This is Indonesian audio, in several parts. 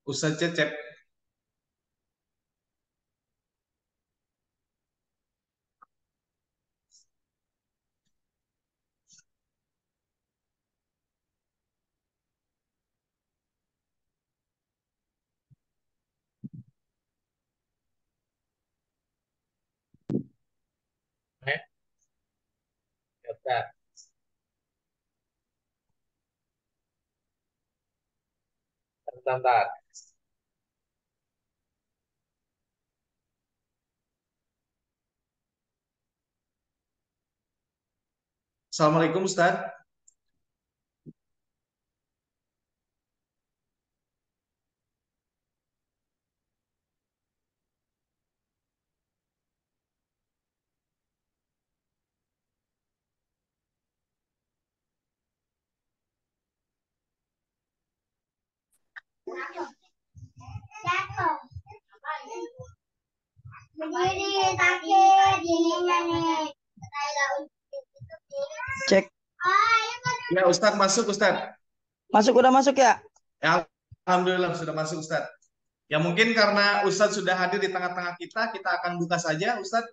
Ustaz Cecep. Eh, ya, Ustaz. Bentar, bentar. Assalamualaikum Ustaz. Cek. Ya Ustaz, masuk Ustaz. Udah masuk ya? Ya, Alhamdulillah sudah masuk Ustaz. Ya mungkin karena Ustaz sudah hadir di tengah-tengah kita, kita akan buka saja Ustaz.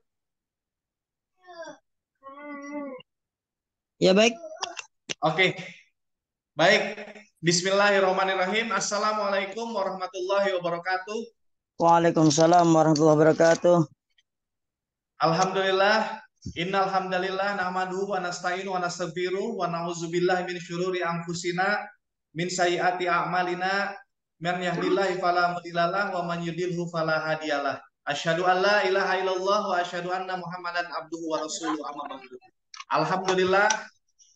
Ya baik. Oke, baik. Bismillahirrahmanirrahim. Assalamualaikum warahmatullahi wabarakatuh. Waalaikumsalam warahmatullahi wabarakatuh. Alhamdulillah. Innal hamdalillah nahmaduhu wa nasta'inu wa nastaghfiruh wa na'udzubillahi min syururi anfusina min sayyiati a'malina man yahdihillahu fala mudhillalah wa man yudhlilhu fala hadiyalah. Asyhadu an la ilaha illallah wa asyhadu anna Muhammadan abduhu wa rasuluhu amma ba'du. Alhamdulillah,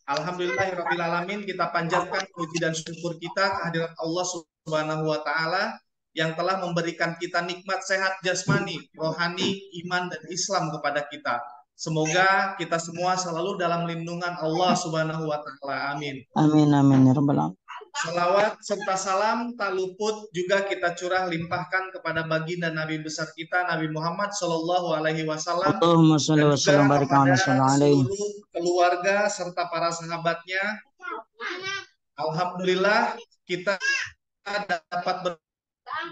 alhamdulillahirabbil alamin, kita panjatkan puji dan syukur kita kehadirat Allah Subhanahu wa taala yang telah memberikan kita nikmat sehat jasmani, rohani, iman dan Islam kepada kita. Semoga kita semua selalu dalam lindungan Allah Subhanahu wa taala. Amin. Amin amin ya rabbal alamin. Salawat serta salam tak luput juga kita curah limpahkan kepada baginda Nabi besar kita Nabi Muhammad Shallallahu Alaihi Wasallam Allahumma shalli dan wa juga sallim barik kepada alaihi. seluruh keluarga serta para sahabatnya. Alhamdulillah kita dapat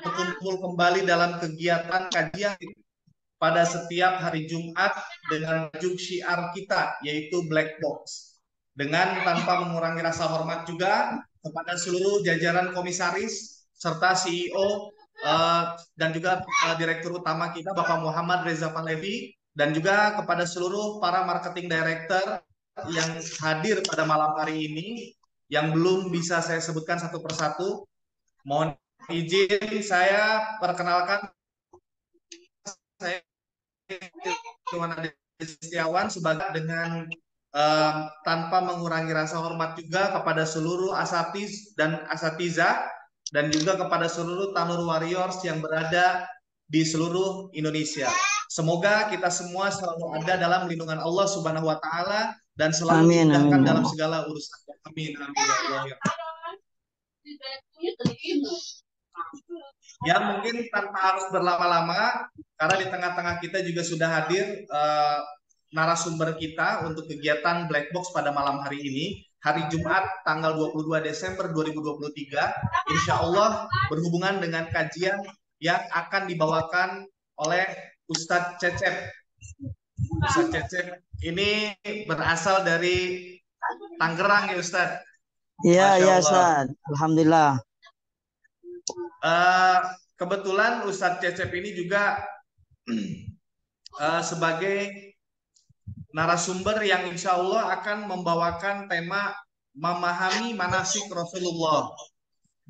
berkumpul kembali dalam kegiatan kajian pada setiap hari Jumat dengan tajuk syiar kita yaitu Black Box. Dengan tanpa mengurangi rasa hormat juga kepada seluruh jajaran komisaris serta CEO dan juga direktur utama kita Bapak Muhammad Reza Pahlavi dan juga kepada seluruh para marketing director yang hadir pada malam hari ini yang belum bisa saya sebutkan satu persatu. Mohon izin saya perkenalkan, saya Tuan Adi Setiawan sebagai dengan tanpa mengurangi rasa hormat juga kepada seluruh asatiz dan asatiza dan juga kepada seluruh Tanur Warriors yang berada di seluruh Indonesia. Semoga kita semua selalu ada dalam lindungan Allah Subhanahu wa taala dan selalu dimudahkan dalam segala urusan. Amin amin ya Allah ya. Ya mungkin tanpa harus berlama-lama karena di tengah-tengah kita juga sudah hadir narasumber kita untuk kegiatan Black Box pada malam hari ini, hari Jumat tanggal 22 Desember 2023, insya Allah berhubungan dengan kajian yang akan dibawakan oleh Ustadz Cecep. Ustadz Cecep ini berasal dari Tangerang ya Ustadz? Iya Ustadz, alhamdulillah. Kebetulan Ustadz Cecep ini juga sebagai narasumber yang insya Allah akan membawakan tema memahami manasik Rasulullah.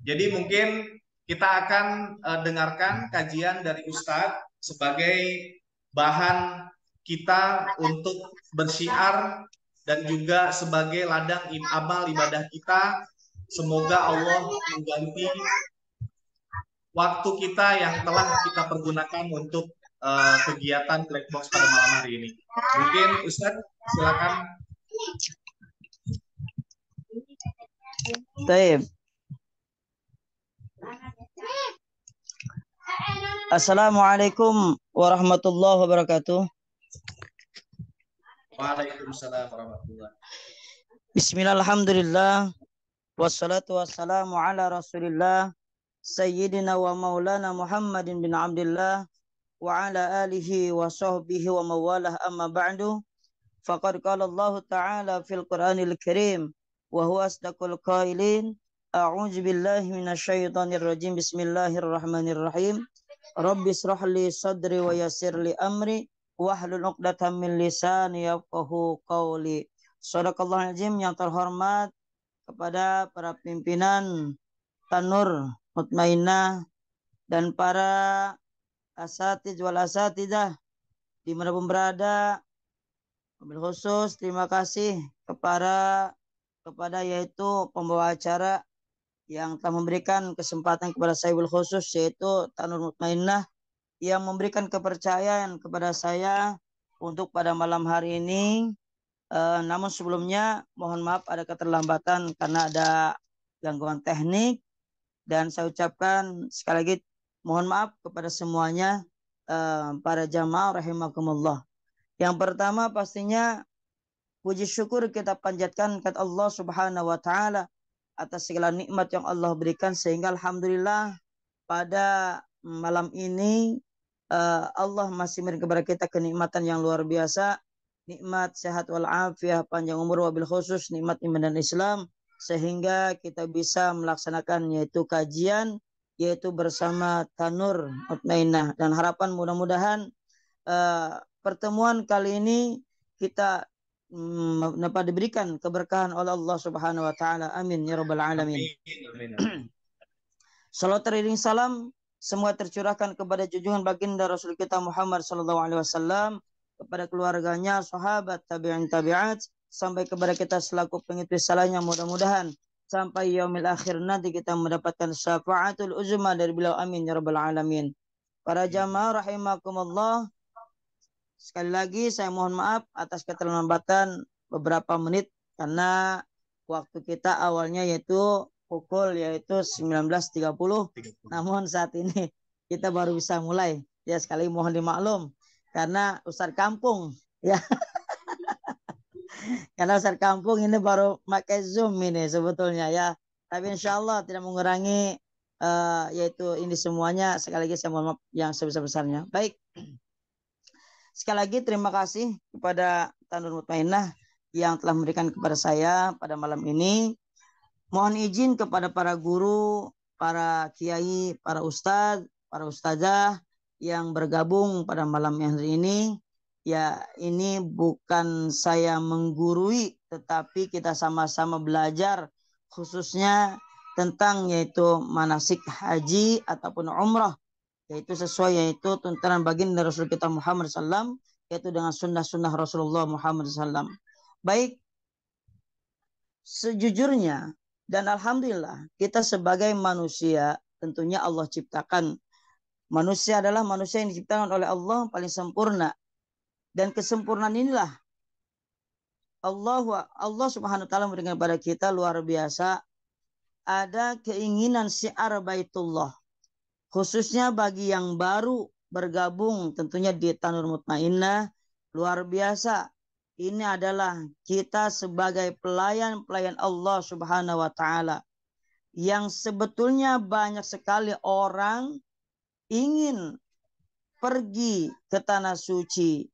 Jadi mungkin kita akan dengarkan kajian dari Ustadz sebagai bahan kita untuk bersyiar dan juga sebagai ladang amal ibadah kita. Semoga Allah mengganti waktu kita yang telah kita pergunakan untuk kegiatan Black Box pada malam hari ini. Mungkin Ustadz silakan. Baik. Assalamualaikum warahmatullahi wabarakatuh. Waalaikumsalam warahmatullahi wabarakatuh. Bismillahirrahmanirrahim. Wassalatu wassalamu ala Rasulillah sayyidina wa maulana Muhammadin bin Abdullah wa ala alihi wa sahbihi wa mawalah amma ba'du. Faqad qala Allah Ta'ala fil Qur'anil Karim wa huwa asdaqul qailin. A'udzu billahi minasyaitonir rajim. Bismillahirrahmanirrahim. Rabbi israh li sadri wa yassir li amri wahlul 'uqdatam min lisani yafqahu qawli. Shadaqallahul azim. Yang terhormat kepada para pimpinan Tanur Mutmainnah dan para asatiz wal asatidah dimanapun berada. Wabil khusus terima kasih kepada yaitu pembawa acara yang telah memberikan kesempatan kepada saya wabil khusus, yaitu Tanur Mutmainnah, yang memberikan kepercayaan kepada saya untuk pada malam hari ini. Namun sebelumnya mohon maaf ada keterlambatan karena ada gangguan teknik, dan saya ucapkan sekali lagi mohon maaf kepada semuanya, para jamaah rahimakumullah. Yang pertama pastinya puji syukur kita panjatkan kepada Allah Subhanahu wa taala atas segala nikmat yang Allah berikan, sehingga alhamdulillah pada malam ini Allah masih memberikan kepada kita kenikmatan yang luar biasa, nikmat sehat wal afiah, panjang umur, wabil khusus nikmat iman dan Islam, sehingga kita bisa melaksanakan yaitu kajian yaitu bersama Tanur Mutmainnah, dan harapan mudah-mudahan pertemuan kali ini kita dapat diberikan keberkahan oleh Allah Subhanahu wa taala. Amin ya rabbal alamin. Salat teriring salam semua tercurahkan kepada junjungan baginda Rasul kita Muhammad sallallahu alaihi wasallam, kepada keluarganya, sahabat, tabi'in tabi'at, sampai kepada kita selaku pengikut salahnya. Mudah-mudahan sampai yaumil akhir nanti kita mendapatkan syafaatul uzma dari beliau. Amin ya rabbal alamin. Para jamaah rahimakumullah, sekali lagi saya mohon maaf atas keterlambatan beberapa menit karena waktu kita awalnya yaitu pukul yaitu 19.30, namun saat ini kita baru bisa mulai. Ya, sekali mohon dimaklum karena Ustadz kampung ya. Karena Ustadz kampung ini baru pakai Zoom ini sebetulnya ya. Tapi insya Allah tidak mengurangi yaitu ini semuanya. Sekali lagi saya mohon maaf yang sebesar-besarnya. Baik. Sekali lagi terima kasih kepada Tanur Mutmainnah yang telah memberikan kepada saya pada malam ini. Mohon izin kepada para guru, para kiai, para ustadz, para ustazah yang bergabung pada malam hari ini. Ya, ini bukan saya menggurui, tetapi kita sama-sama belajar khususnya tentang yaitu manasik haji ataupun umrah, yaitu sesuai yaitu tuntunan baginda Rasul kita Muhammad SAW, yaitu dengan sunnah-sunnah Rasulullah Muhammad SAW. Baik, sejujurnya dan alhamdulillah kita sebagai manusia tentunya Allah ciptakan. Manusia adalah manusia yang diciptakan oleh Allah paling sempurna, dan kesempurnaan inilah Allah Subhanahu wa taala memberikan kepada kita luar biasa. Ada keinginan syiar Baitullah, khususnya bagi yang baru bergabung tentunya di Tanur Mutmainnah, luar biasa. Ini adalah kita sebagai pelayan-pelayan Allah Subhanahu wa taala, yang sebetulnya banyak sekali orang ingin pergi ke tanah suci,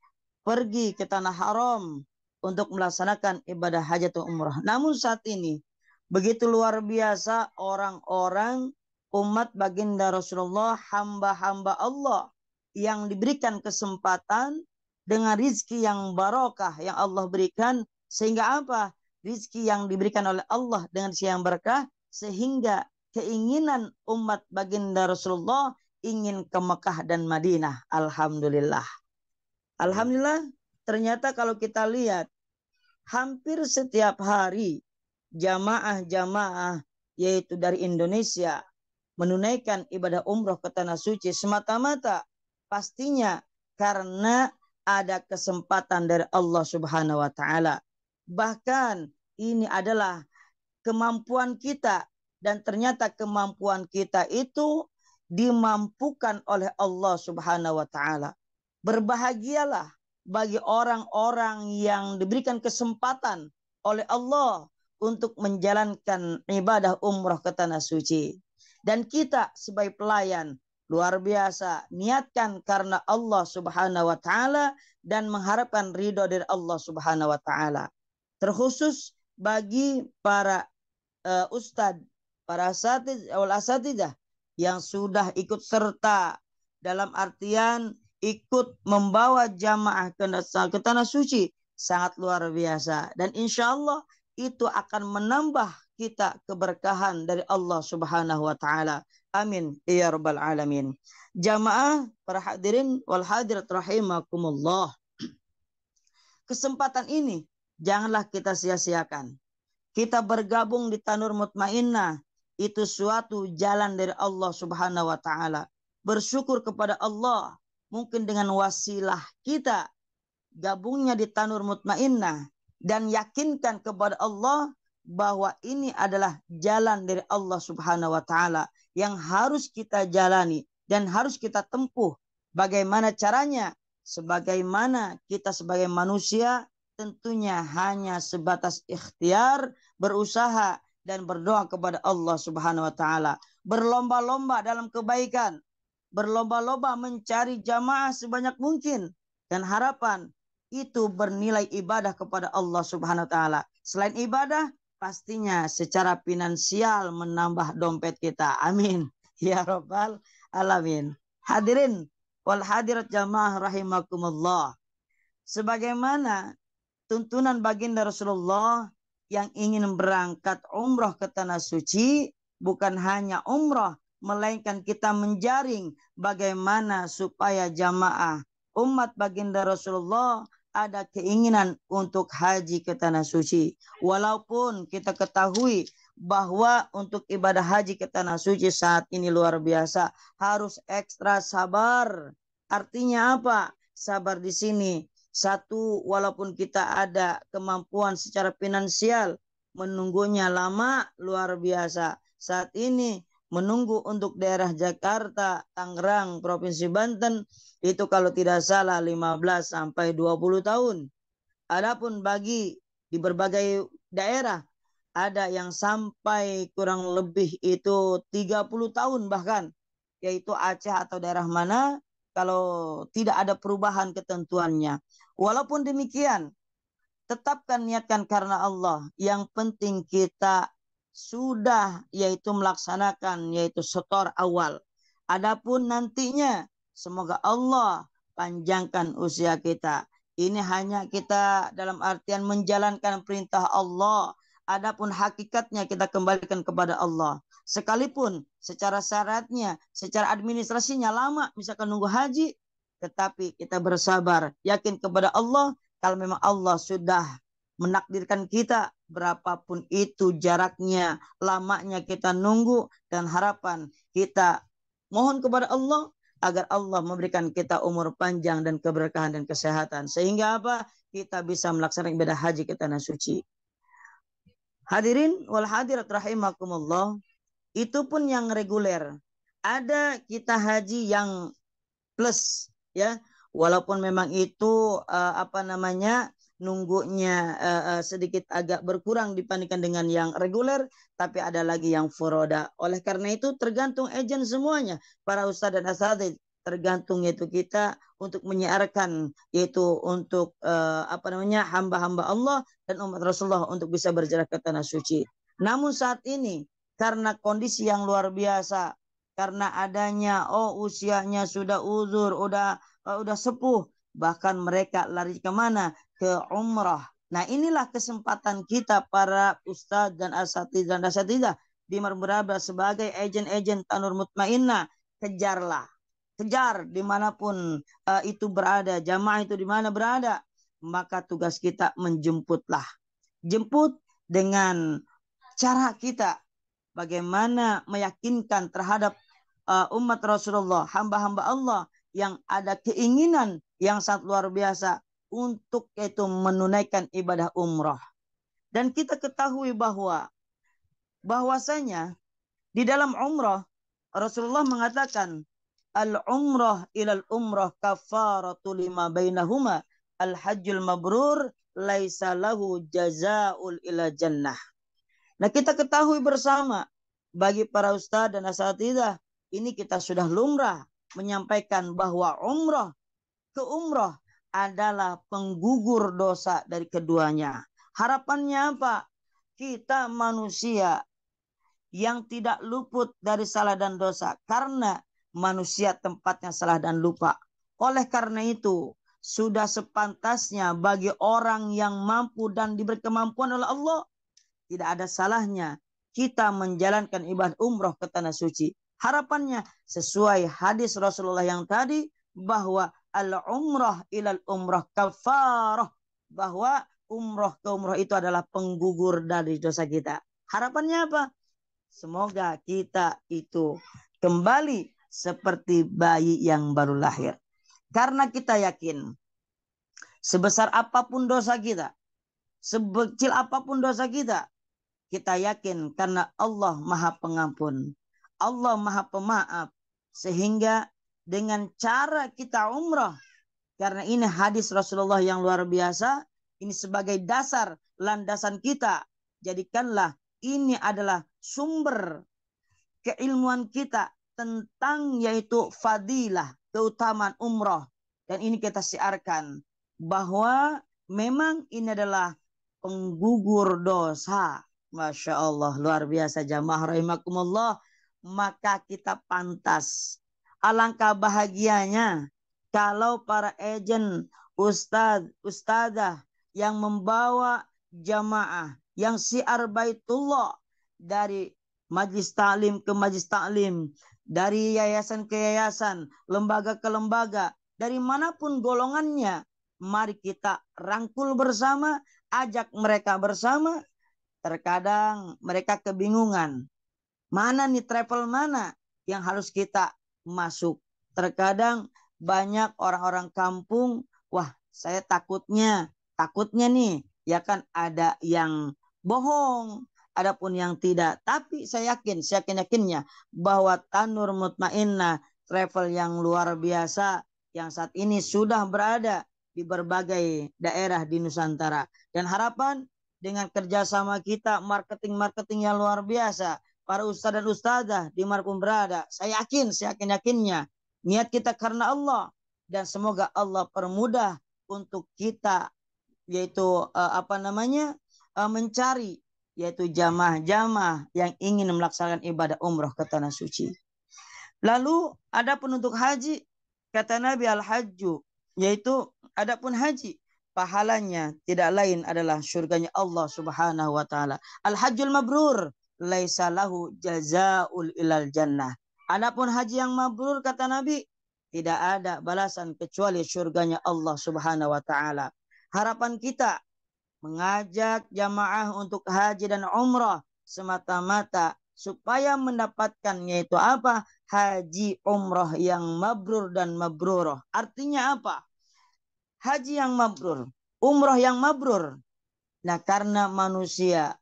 pergi ke tanah haram untuk melaksanakan ibadah haji atau umrah. Namun saat ini begitu luar biasa orang-orang umat baginda Rasulullah, hamba-hamba Allah yang diberikan kesempatan dengan rizki yang barokah yang Allah berikan, sehingga apa? Rizki yang diberikan oleh Allah dengan rizki yang berkah, sehingga keinginan umat baginda Rasulullah ingin ke Mekah dan Madinah. Alhamdulillah. Alhamdulillah, ternyata kalau kita lihat hampir setiap hari jamaah-jamaah yaitu dari Indonesia menunaikan ibadah umroh ke tanah suci semata-mata pastinya karena ada kesempatan dari Allah Subhanahu wa taala. Bahkan ini adalah kemampuan kita, dan ternyata kemampuan kita itu dimampukan oleh Allah Subhanahu wa taala. Berbahagialah bagi orang-orang yang diberikan kesempatan oleh Allah untuk menjalankan ibadah umrah ke tanah suci. Dan kita sebagai pelayan luar biasa niatkan karena Allah Subhanahu wa taala dan mengharapkan ridho dari Allah Subhanahu wa taala. Terkhusus bagi para ustadz, para asatidzah yang sudah ikut serta dalam artian ikut membawa jamaah ke tanah suci, sangat luar biasa. Dan insya Allah itu akan menambah kita keberkahan dari Allah Subhanahu wa taala. Amin ya rabbal alamin. Jamaah para hadirin wal hadirat rahimakumullah. Kesempatan ini janganlah kita sia-siakan. Kita bergabung di Tanur Mutmainnah itu suatu jalan dari Allah Subhanahu wa taala. Bersyukur kepada Allah mungkin dengan wasilah kita gabungnya di Tanur Mutmainnah dan yakinkan kepada Allah bahwa ini adalah jalan dari Allah Subhanahu wa taala yang harus kita jalani dan harus kita tempuh. Bagaimana caranya? Sebagaimana kita sebagai manusia tentunya hanya sebatas ikhtiar, berusaha dan berdoa kepada Allah Subhanahu wa taala. Berlomba-lomba dalam kebaikan, berlomba-lomba mencari jamaah sebanyak mungkin dan harapan itu bernilai ibadah kepada Allah Subhanahu wa taala. Selain ibadah, pastinya secara finansial menambah dompet kita. Amin. Ya rabbal alamin. Hadirin wal hadirat jamaah rahimakumullah. Sebagaimana tuntunan baginda Rasulullah yang ingin berangkat umroh ke tanah suci, bukan hanya umroh, melainkan kita menjaring bagaimana supaya jamaah umat baginda Rasulullah ada keinginan untuk haji ke tanah suci. Walaupun kita ketahui bahwa untuk ibadah haji ke tanah suci saat ini luar biasa, harus ekstra sabar. Artinya apa? Sabar di sini. Satu, walaupun kita ada kemampuan secara finansial, menunggunya lama luar biasa. Saat ini menunggu untuk daerah Jakarta, Tangerang, Provinsi Banten itu kalau tidak salah 15 sampai 20 tahun. Adapun bagi di berbagai daerah ada yang sampai kurang lebih itu 30 tahun bahkan, yaitu Aceh atau daerah mana kalau tidak ada perubahan ketentuannya. Walaupun demikian, tetapkan niatkan karena Allah. Yang penting kita sudah yaitu melaksanakan yaitu setor awal. Adapun nantinya semoga Allah panjangkan usia kita. Ini hanya kita dalam artian menjalankan perintah Allah. Adapun hakikatnya kita kembalikan kepada Allah. Sekalipun secara syaratnya, secara administrasinya lama, misalkan nunggu haji, tetapi kita bersabar, yakin kepada Allah. Kalau memang Allah sudah menakdirkan kita, berapapun itu jaraknya, lamanya kita nunggu, dan harapan kita mohon kepada Allah agar Allah memberikan kita umur panjang dan keberkahan dan kesehatan. Sehingga apa? Kita bisa melaksanakan ibadah haji ke tanah suci. Hadirin wal hadirat rahimakumullah, itu pun yang reguler. Ada kita haji yang plus ya, walaupun memang itu nunggunya sedikit agak berkurang dibandingkan dengan yang reguler, tapi ada lagi yang furoda. Oleh karena itu tergantung agen semuanya, para ustadz dan asatidz, tergantung yaitu kita untuk menyiarkan yaitu untuk hamba-hamba Allah dan umat Rasulullah untuk bisa berjalan ke tanah suci. Namun saat ini karena kondisi yang luar biasa, karena adanya usianya sudah uzur, udah sepuh, bahkan mereka lari kemana? Ke umrah. Nah, inilah kesempatan kita para ustadz dan asatidzah di Marburaba sebagai agen-agen Tanur Mutmainnah. Kejar dimanapun itu berada, jamaah itu di mana berada, maka tugas kita menjemputlah. Jemput dengan cara kita bagaimana meyakinkan terhadap umat Rasulullah, hamba-hamba Allah yang ada keinginan yang sangat luar biasa untuk itu menunaikan ibadah umrah. Dan kita ketahui bahwasanya di dalam umrah Rasulullah mengatakan al-umrah ilal umrah kafaratu lima bainahuma al-hajjul mabrur laisa lahu jazaa'ul ila jannah. Nah, kita ketahui bersama bagi para ustadz dan asatidzah, ini kita sudah lumrah menyampaikan bahwa umroh ke umroh adalah penggugur dosa dari keduanya. Harapannya apa? Kita manusia yang tidak luput dari salah dan dosa, karena manusia tempatnya salah dan lupa. Oleh karena itu, sudah sepantasnya bagi orang yang mampu dan diberi kemampuan oleh Allah, tidak ada salahnya kita menjalankan ibadah umroh ke tanah suci. Harapannya sesuai hadis Rasulullah yang tadi, bahwa al-umrah ilal umrah kafarah, bahwa umroh ke umroh itu adalah penggugur dari dosa kita. Harapannya apa? Semoga kita itu kembali seperti bayi yang baru lahir. Karena kita yakin, sebesar apapun dosa kita, sebecil apapun dosa kita, kita yakin karena Allah Maha Pengampun, Allah Maha Pemaaf, sehingga dengan cara kita umrah, karena ini hadis Rasulullah yang luar biasa, ini sebagai dasar landasan kita, jadikanlah ini adalah sumber keilmuan kita tentang yaitu fadilah, keutamaan umrah. Dan ini kita siarkan bahwa memang ini adalah penggugur dosa. Masya Allah, luar biasa jamaah rahimakumullah. Maka kita pantas, alangkah bahagianya kalau para ejen, ustadz, ustadzah yang membawa jamaah, yang syiar baitullah, dari majlis taklim ke majlis taklim, dari yayasan ke yayasan, lembaga ke lembaga, dari manapun golongannya, mari kita rangkul bersama, ajak mereka bersama. Terkadang mereka kebingungan, mana nih travel mana yang harus kita masuk. Terkadang banyak orang-orang kampung, wah saya takutnya nih, ya kan ada yang bohong, adapun yang tidak. Tapi saya yakinnya bahwa Tanur Mutmainnah travel yang luar biasa yang saat ini sudah berada di berbagai daerah di Nusantara. Dan harapan dengan kerjasama kita, marketing yang luar biasa, para ustadz dan ustadzah dimanapun berada, saya yakinnya niat kita karena Allah, dan semoga Allah permudah untuk kita yaitu mencari yaitu jamaah-jamaah yang ingin melaksanakan ibadah umroh ke tanah suci. Lalu ada penuntut haji, kata Nabi al-hajju, yaitu adapun haji, pahalanya tidak lain adalah surganya Allah Subhanahu wa taala. Al-hajjul mabrur laisa lahu jazaa'ul ilal jannah. Adapun haji yang mabrur, kata Nabi, tidak ada balasan kecuali surganya Allah Subhanahu wa taala. Harapan kita mengajak jamaah untuk haji dan umrah semata-mata supaya mendapatkan yaitu apa? Haji umrah yang mabrur dan mabrurah. Artinya apa? Haji yang mabrur, umrah yang mabrur. Nah, karena manusia,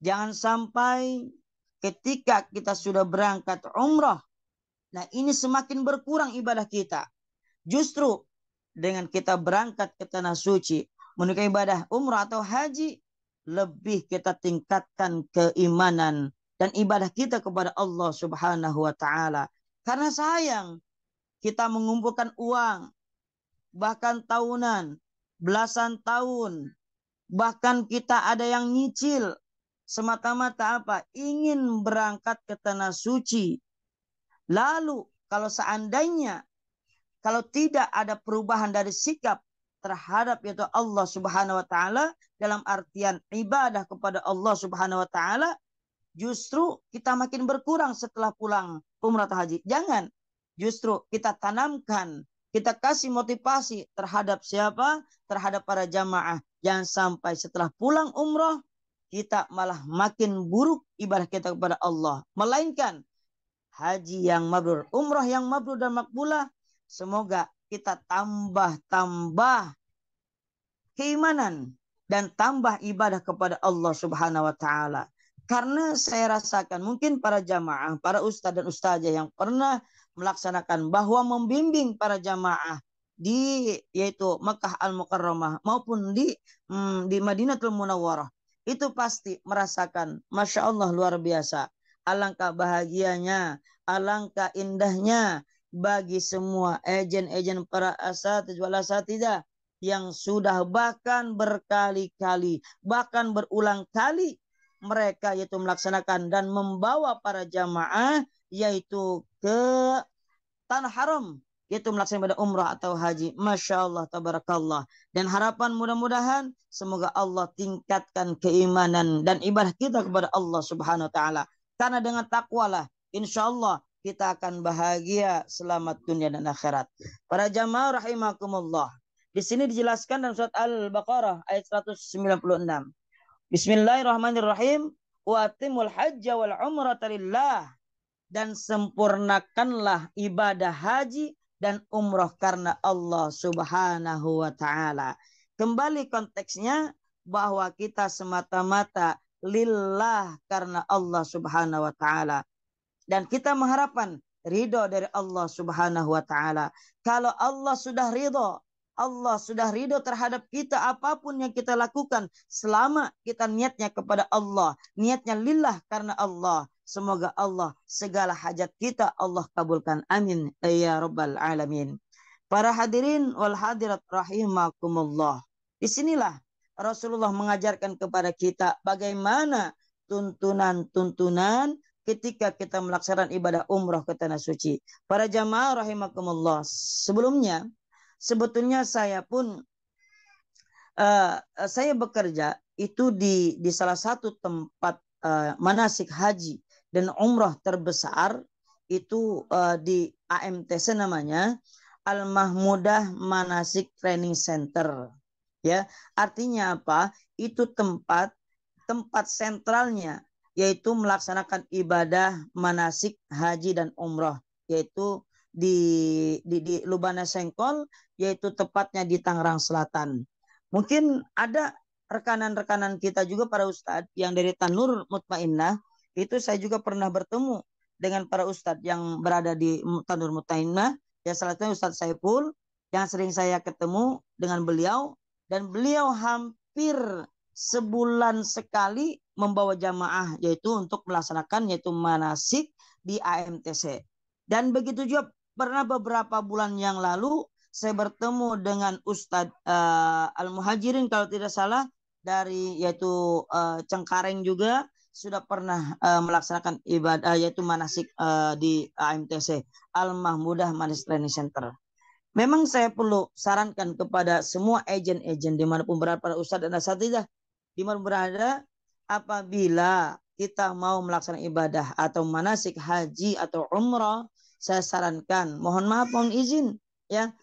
jangan sampai ketika kita sudah berangkat umrah, nah ini semakin berkurang ibadah kita. Justru dengan kita berangkat ke tanah suci, menuju ibadah umrah atau haji, lebih kita tingkatkan keimanan dan ibadah kita kepada Allah Subhanahu wa taala. Karena sayang kita mengumpulkan uang, bahkan tahunan, belasan tahun, bahkan kita ada yang nyicil semata-mata apa? Ingin berangkat ke tanah suci. Lalu kalau seandainya kalau tidak ada perubahan dari sikap terhadap yaitu Allah Subhanahu wa taala dalam artian ibadah kepada Allah Subhanahu wa taala, justru kita makin berkurang setelah pulang umrah atau haji. Jangan, justru kita tanamkan, kita kasih motivasi terhadap siapa? Terhadap para jamaah. Jangan sampai setelah pulang umrah kita malah makin buruk ibadah kita kepada Allah. Melainkan haji yang mabrur, umrah yang mabrur dan makbulah, semoga kita tambah keimanan dan tambah ibadah kepada Allah Subhanahu wa taala. Karena saya rasakan mungkin para jamaah, para ustadz dan ustazah yang pernah melaksanakan bahwa membimbing para jamaah di yaitu Makkah Al-Mukarramah maupun di Madinatul Munawwarah, itu pasti merasakan Masya Allah luar biasa. alangkah bahagianya, alangkah indahnya bagi semua agen-agen para asatidz wal asatidzah yang sudah bahkan berkali-kali, bahkan berulang kali mereka yaitu melaksanakan dan membawa para jamaah yaitu ke tanah haram, yaitu melaksanakan ibadah umrah atau haji. Masya Allah, tabarakallah. Dan harapan mudah-mudahan semoga Allah tingkatkan keimanan dan ibadah kita kepada Allah Subhanahu Wa Taala. Karena dengan takwalah, insya Allah kita akan bahagia selamat dunia dan akhirat. Para jamaah rahimakumullah. Di sini dijelaskan dalam surat Al-Baqarah ayat 196. Bismillahirrahmanirrahim. Wa atimul hajja wal umrata lillah. Dan sempurnakanlah ibadah haji dan umroh karena Allah Subhanahu wa Ta'ala. Kembali konteksnya bahwa kita semata-mata lillah karena Allah Subhanahu wa Ta'ala. Dan kita mengharapkan ridho dari Allah Subhanahu wa Ta'ala. Kalau Allah sudah ridho, Allah sudah ridho terhadap kita apapun yang kita lakukan selama kita niatnya kepada Allah, niatnya lillah karena Allah. Semoga Allah segala hajat kita Allah kabulkan. Amin ya rabbal alamin. Para hadirin wal hadirat rahimakumullah. Disinilah Rasulullah mengajarkan kepada kita bagaimana tuntunan-tuntunan ketika kita melaksanakan ibadah umrah ke tanah suci. Para jamaah rahimakumullah. Sebetulnya saya pun saya bekerja itu di salah satu tempat manasik haji dan umrah terbesar itu di AMTC namanya, Al-Mahmudah Manasik Training Center. Ya, artinya apa? Itu tempat sentralnya yaitu melaksanakan ibadah manasik haji dan umrah, yaitu di Lubana Sengkol, yaitu tepatnya di Tangerang Selatan. Mungkin ada rekan-rekan kita juga para ustadz yang dari Tanur Mutmainnah. Itu saya juga pernah bertemu dengan para ustadz yang berada di Tanur Mutmainnah. Ya, salah satunya Ustadz Saiful yang sering saya ketemu dengan beliau. Dan beliau hampir sebulan sekali membawa jamaah yaitu untuk melaksanakan yaitu manasik di AMTC. Dan begitu juga pernah beberapa bulan yang lalu saya bertemu dengan Ustadz Al-Muhajirin kalau tidak salah dari yaitu Cengkareng juga sudah pernah melaksanakan ibadah yaitu manasik di AMTC, Al-Mahmudah Manasik Training Center. Memang saya perlu sarankan kepada semua agen-agen dimanapun berada para ustadz dan asatidzah dimanapun berada, apabila kita mau melaksanakan ibadah atau manasik haji atau umrah, saya sarankan, mohon maaf, mohon izin, ya,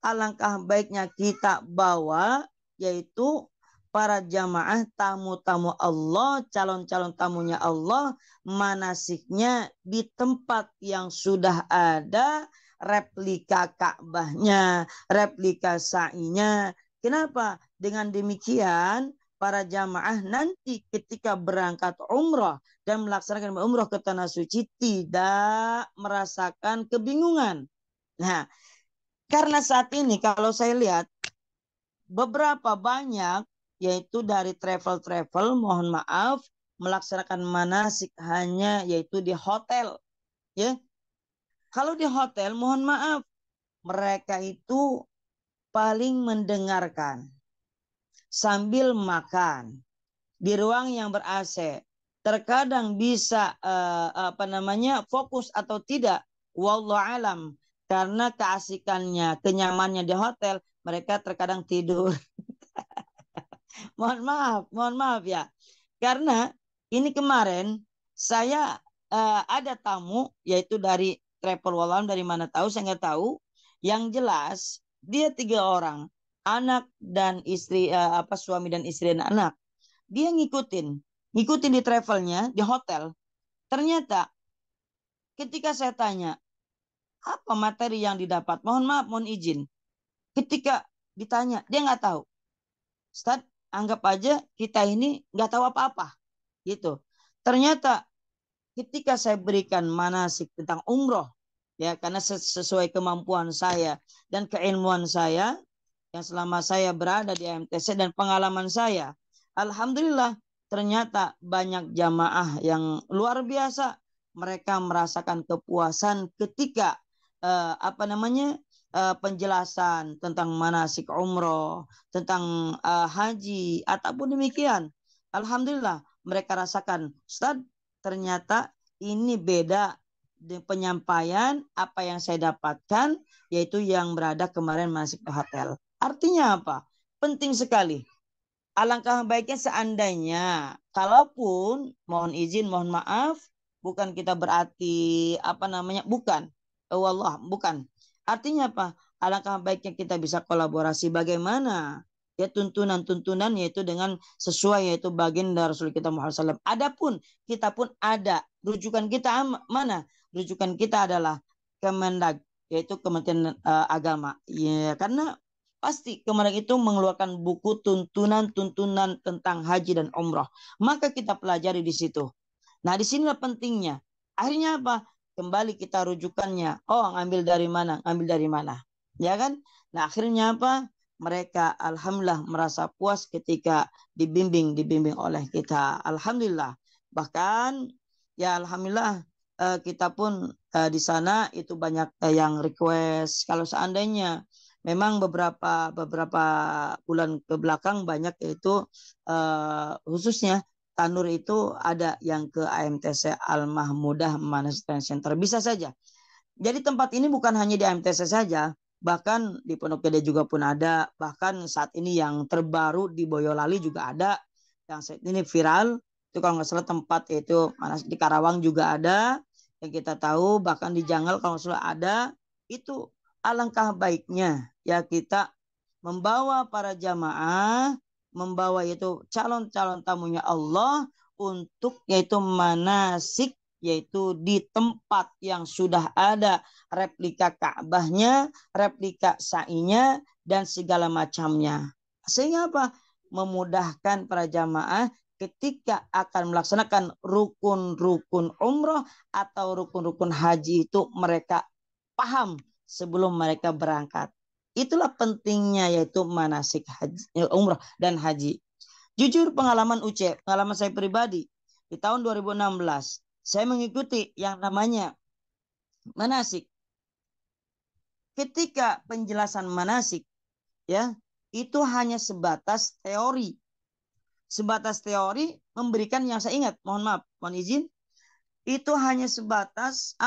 alangkah baiknya kita bawa yaitu para jamaah tamu-tamu Allah, calon-calon tamunya Allah, manasiknya di tempat yang sudah ada replika Ka'bahnya, replika sa'inya. Kenapa? Dengan demikian para jamaah nanti ketika berangkat umrah dan melaksanakan umrah ke tanah suci tidak merasakan kebingungan. Nah, karena saat ini kalau saya lihat beberapa banyak yaitu dari travel mohon maaf melaksanakan manasik hanya yaitu di hotel, ya. Kalau di hotel mohon maaf mereka itu paling mendengarkan sambil makan di ruang yang ber-AC. Terkadang bisa fokus atau tidak, wallahu alam, karena keasikannya, kenyamannya di hotel, mereka terkadang tidur. mohon maaf ya. Karena ini kemarin saya ada tamu yaitu dari travel walam, dari mana tahu saya nggak tahu. Yang jelas dia 3 orang, anak dan istri, suami dan istri dan anak. Dia ngikutin di travelnya di hotel. Ternyata ketika saya tanya apa materi yang didapat, mohon maaf, mohon izin, ketika ditanya dia nggak tahu. Ustaz, anggap aja kita ini nggak tahu apa-apa gitu. Ternyata ketika saya berikan manasik tentang umroh, ya, karena sesuai kemampuan saya dan keilmuan saya yang selama saya berada di AMTC dan pengalaman saya, alhamdulillah ternyata banyak jamaah yang luar biasa mereka merasakan kepuasan ketika penjelasan tentang manasik umroh, tentang haji ataupun demikian. Alhamdulillah mereka rasakan, Ustaz, ternyata ini beda di penyampaian apa yang saya dapatkan, yaitu yang berada kemarin manasik hotel. Artinya apa? Penting sekali. Alangkah baiknya seandainya, kalaupun mohon izin, mohon maaf, bukan kita berarti bukan. Wallah, bukan. Artinya apa? Alangkah baiknya kita bisa kolaborasi bagaimana ya tuntunan-tuntunan, yaitu dengan sesuai, yaitu baginda Rasul kita Muhammad SAW. Adapun kita pun ada rujukan kita mana? Rujukan kita adalah Kemendag, yaitu Kementerian Agama. Ya, karena pasti kemarin itu mengeluarkan buku tuntunan tentang haji dan umroh. Maka kita pelajari di situ. Nah, disinilah pentingnya. Akhirnya apa? Kembali kita rujukannya. Oh, ngambil dari mana? Ngambil dari mana? Ya kan? Nah, akhirnya apa? Mereka alhamdulillah merasa puas ketika dibimbing oleh kita. Alhamdulillah. Bahkan ya alhamdulillah kita pun di sana itu banyak yang request kalau seandainya memang beberapa bulan ke belakang banyak, yaitu khususnya Tanur itu ada yang ke AMTC Al-Mahmudah Manasik Training Center. Bisa saja. Jadi tempat ini bukan hanya di AMTC saja, bahkan di Pondok Gede juga pun ada, bahkan saat ini yang terbaru di Boyolali juga ada, yang saat ini viral, itu kalau nggak salah tempat itu di Karawang juga ada, yang kita tahu, bahkan di Janggal kalau nggak salah ada. Itu alangkah baiknya ya kita membawa para jamaah, membawa yaitu calon-calon tamunya Allah untuk yaitu manasik, yaitu di tempat yang sudah ada replika Ka'bahnya, replika sa'inya, dan segala macamnya. Sehingga apa? Memudahkan para jamaah ketika akan melaksanakan rukun-rukun umroh atau rukun-rukun haji itu mereka paham sebelum mereka berangkat. Itulah pentingnya yaitu manasik haji, umroh dan haji. Jujur pengalaman saya pribadi di tahun 2016, saya mengikuti yang namanya manasik. Ketika penjelasan manasik ya, itu hanya sebatas teori. Sebatas teori memberikan, yang saya ingat, mohon izin, itu hanya sebatas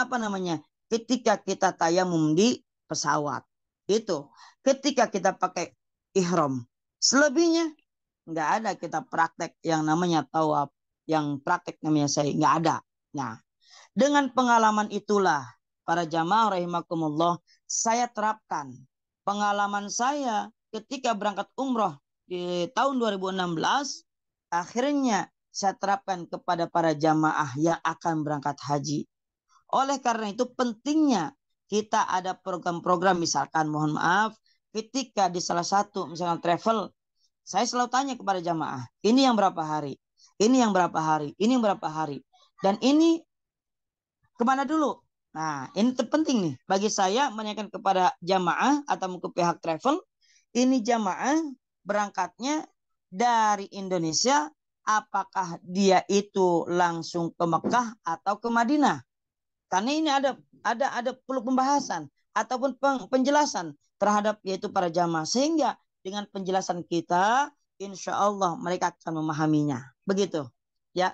ketika kita tayamum di pesawat. Itu ketika kita pakai ihram. Selebihnya nggak ada kita praktek yang namanya tawaf, yang praktek namanya sa'i, nggak ada. Nah, dengan pengalaman itulah para jamaah rahimakumullah, saya terapkan pengalaman saya ketika berangkat umroh di tahun 2016, akhirnya saya terapkan kepada para jamaah yang akan berangkat haji. Oleh karena itu pentingnya kita ada program-program, misalkan mohon maaf, ketika di salah satu misalkan travel, saya selalu tanya kepada jamaah, ini yang berapa hari? Ini yang berapa hari? Ini yang berapa hari? Dan ini kemana dulu? Nah, ini terpenting nih. Bagi saya menanyakan kepada jamaah atau ke pihak travel, ini jamaah berangkatnya dari Indonesia, apakah dia itu langsung ke Mekah atau ke Madinah? Karena ini ada perlu pembahasan ataupun penjelasan terhadap yaitu para jamaah, sehingga dengan penjelasan kita insya Allah mereka akan memahaminya. Begitu ya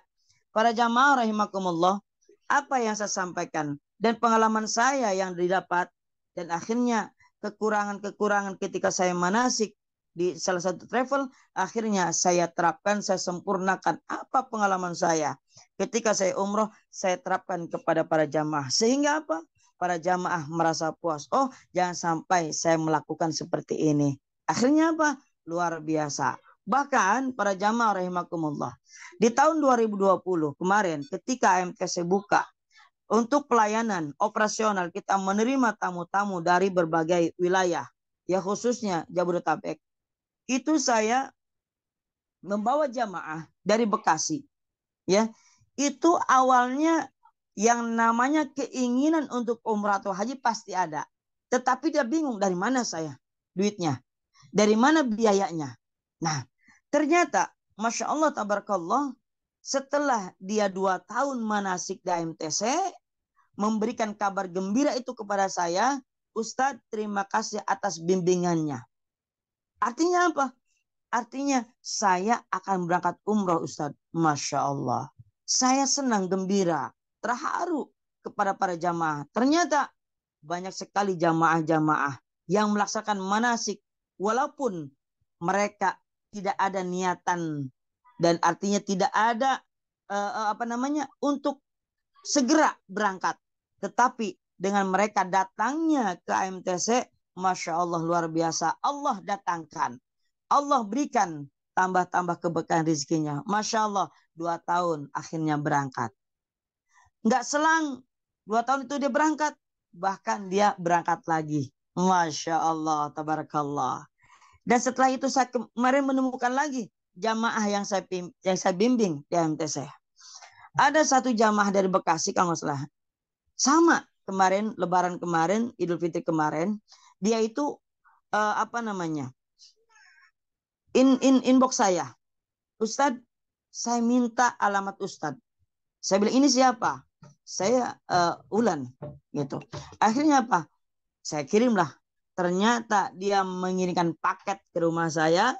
para jamaah rahimakumullah, apa yang saya sampaikan dan pengalaman saya yang didapat, dan akhirnya kekurangan ketika saya manasik di salah satu travel, akhirnya saya terapkan, saya sempurnakan apa pengalaman saya ketika saya umroh, saya terapkan kepada para jamaah, sehingga apa? Para jamaah merasa puas. Oh, jangan sampai saya melakukan seperti ini. Akhirnya apa? Luar biasa. Bahkan para jamaah rahimakumullah, di tahun 2020 kemarin ketika AMTC buka untuk pelayanan operasional, kita menerima tamu-tamu dari berbagai wilayah, ya khususnya Jabodetabek. Itu saya membawa jamaah dari Bekasi. Ya, itu awalnya yang namanya keinginan untuk umrah atau haji pasti ada. Tetapi dia bingung, dari mana saya duitnya? Dari mana biayanya? Nah, ternyata Masya Allah tabarakallah, Setelah dia 2 tahun manasik di AMTC, memberikan kabar gembira itu kepada saya, Ustadz terima kasih atas bimbingannya. Artinya apa? Artinya saya akan berangkat umroh Ustadz. Masya Allah. Saya senang, gembira, terharu kepada para jamaah. Ternyata banyak sekali jamaah-jamaah yang melaksanakan manasik walaupun mereka tidak ada niatan dan artinya tidak ada untuk segera berangkat. Tetapi dengan mereka datangnya ke AMTC, Masya Allah luar biasa. Allah datangkan. Allah berikan tambah-tambah keberkahan rezekinya. Masya Allah 2 tahun akhirnya berangkat. Nggak selang 2 tahun itu dia berangkat. Bahkan dia berangkat lagi. Masya Allah, tabarakallah. Dan setelah itu saya kemarin menemukan lagi jamaah yang saya bimbing di AMTC. Ada satu jamaah dari Bekasi kalau nggak salah. Sama kemarin, Lebaran kemarin, Idul Fitri kemarin, dia itu inbox saya, Ustadz, saya minta alamat Ustadz. Saya bilang ini siapa? Saya Ulan, gitu. Akhirnya apa? Saya kirimlah. Ternyata dia mengirimkan paket ke rumah saya.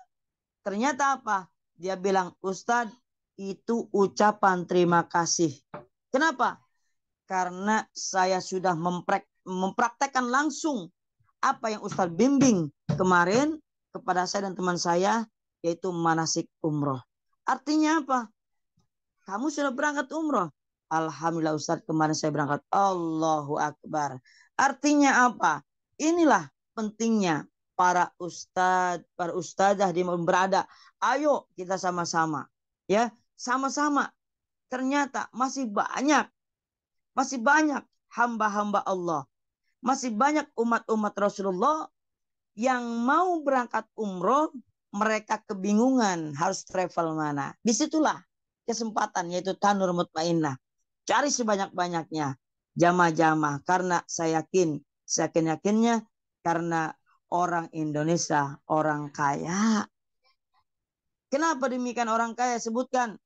Ternyata apa? Dia bilang, Ustadz, itu ucapan terima kasih. Kenapa? Karena saya sudah mempraktekkan langsung apa yang Ustadz bimbing kemarin kepada saya dan teman saya, yaitu manasik umroh. Artinya apa? Kamu sudah berangkat umroh. Alhamdulillah Ustadz, kemarin saya berangkat. Allahu Akbar. Artinya apa? Inilah pentingnya para ustadz, para ustadzah di berada. Ayo kita sama-sama. Ya, sama-sama. Ternyata masih banyak hamba-hamba Allah. Masih banyak umat-umat Rasulullah yang mau berangkat umroh, mereka kebingungan harus travel mana. Disitulah kesempatan, yaitu Tanur Mutmainnah. Cari sebanyak-banyaknya jamaah-jamaah, karena saya yakinnya karena orang Indonesia orang kaya. Kenapa demikian orang kaya? Sebutkan.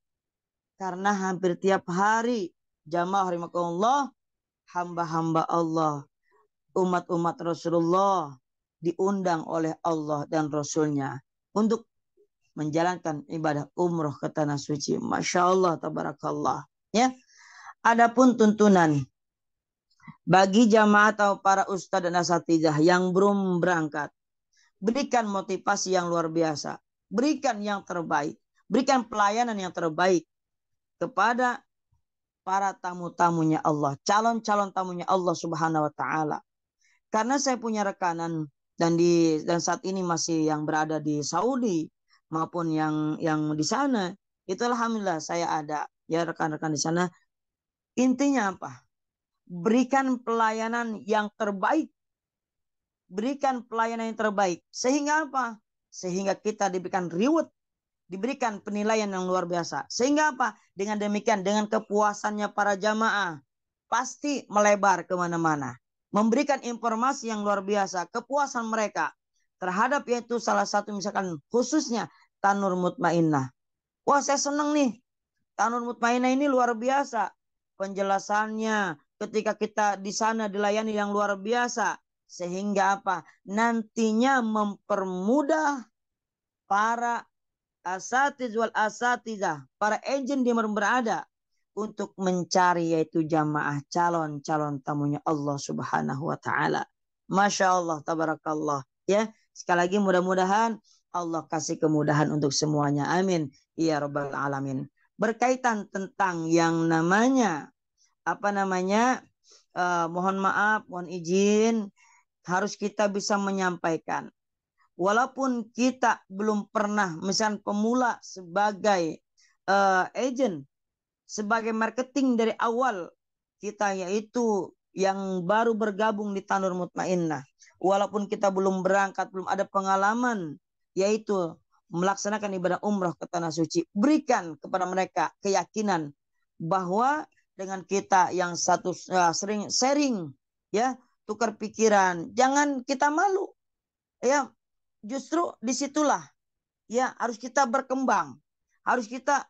Karena hampir tiap hari jamaah rahimakumullah, hamba-hamba Allah, umat-umat Rasulullah diundang oleh Allah dan Rasulnya untuk menjalankan ibadah umroh ke tanah suci. Masya Allah, tabarakallah. Ya. Adapun tuntunan bagi jamaah atau para ustadz dan asatidzah yang belum berangkat, berikan motivasi yang luar biasa, berikan yang terbaik, berikan pelayanan yang terbaik kepada para tamu-tamunya Allah, calon-calon tamunya Allah Subhanahu wa taala. Karena saya punya rekanan dan saat ini masih yang berada di Saudi maupun yang di sana, itu alhamdulillah saya ada ya rekan-rekan di sana. Intinya apa? Berikan pelayanan yang terbaik. Berikan pelayanan yang terbaik. Sehingga apa? Sehingga kita diberikan reward, diberikan penilaian yang luar biasa. Sehingga apa? Dengan demikian, dengan kepuasannya para jamaah, pasti melebar kemana-mana. Memberikan informasi yang luar biasa, kepuasan mereka terhadap yaitu salah satu misalkan khususnya Tanur Mutmainnah. Wah, saya senang nih. Tanur Mutmainnah ini luar biasa. Penjelasannya ketika kita di sana dilayani yang luar biasa. Sehingga apa? Nantinya mempermudah para asatiz wal asatidzah, para agent di berada untuk mencari yaitu jamaah calon-calon tamunya Allah Subhanahu wa taala. Masya Allah, tabarakallah. Ya, sekali lagi mudah-mudahan Allah kasih kemudahan untuk semuanya. Amin. Ya Rabbal Alamin. Berkaitan tentang yang namanya mohon maaf, mohon izin, harus kita bisa menyampaikan. Walaupun kita belum pernah, misalnya pemula sebagai agent, sebagai marketing dari awal, kita yaitu yang baru bergabung di Tanur Mutmainnah. Walaupun kita belum berangkat, belum ada pengalaman, yaitu melaksanakan ibadah umrah ke tanah suci, berikan kepada mereka keyakinan bahwa dengan kita yang satu sering sharing, ya, tukar pikiran, jangan kita malu, ya, justru disitulah ya harus kita berkembang, harus kita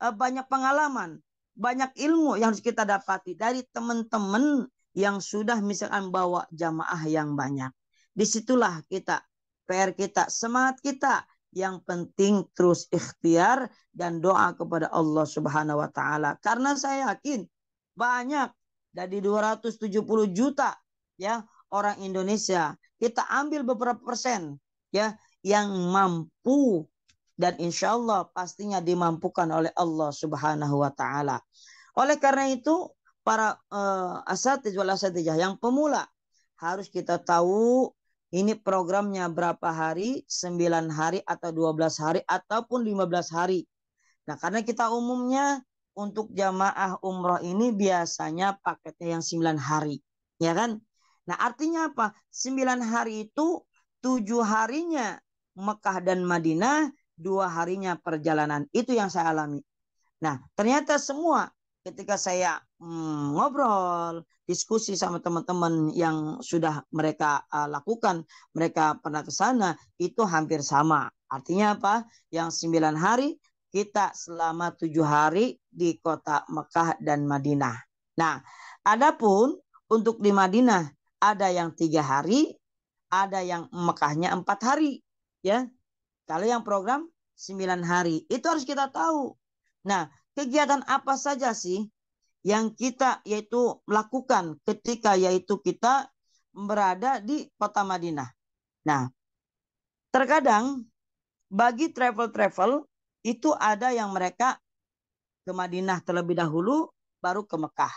banyak pengalaman, banyak ilmu yang harus kita dapati dari teman-teman yang sudah misalkan bawa jamaah yang banyak. Disitulah kita, PR kita, semangat kita. Yang penting terus ikhtiar dan doa kepada Allah Subhanahu wa taala. Karena saya yakin banyak dari 270 juta ya orang Indonesia, kita ambil beberapa persen ya yang mampu dan insya Allah pastinya dimampukan oleh Allah Subhanahu wa taala. Oleh karena itu para asatidzah wal asatidzah yang pemula harus kita tahu ini programnya berapa hari, 9 hari atau 12 hari ataupun 15 hari. Nah, karena kita umumnya untuk jamaah umroh ini biasanya paketnya yang 9 hari. Ya kan? Nah, artinya apa? 9 hari itu 7 harinya Mekah dan Madinah, 2 harinya perjalanan. Itu yang saya alami. Nah, ternyata semua ketika saya ngobrol, diskusi sama teman-teman yang sudah mereka lakukan, mereka pernah ke sana, itu hampir sama. Artinya apa? Yang 9 hari, kita selama 7 hari di kota Mekah dan Madinah. Nah, adapun untuk di Madinah, ada yang 3 hari, ada yang Mekahnya 4 hari. Ya, kalau yang program 9 hari, itu harus kita tahu. Nah, kegiatan apa saja sih yang kita yaitu melakukan ketika yaitu kita berada di kota Madinah. Nah, terkadang bagi travel-travel itu ada yang mereka ke Madinah terlebih dahulu baru ke Mekah.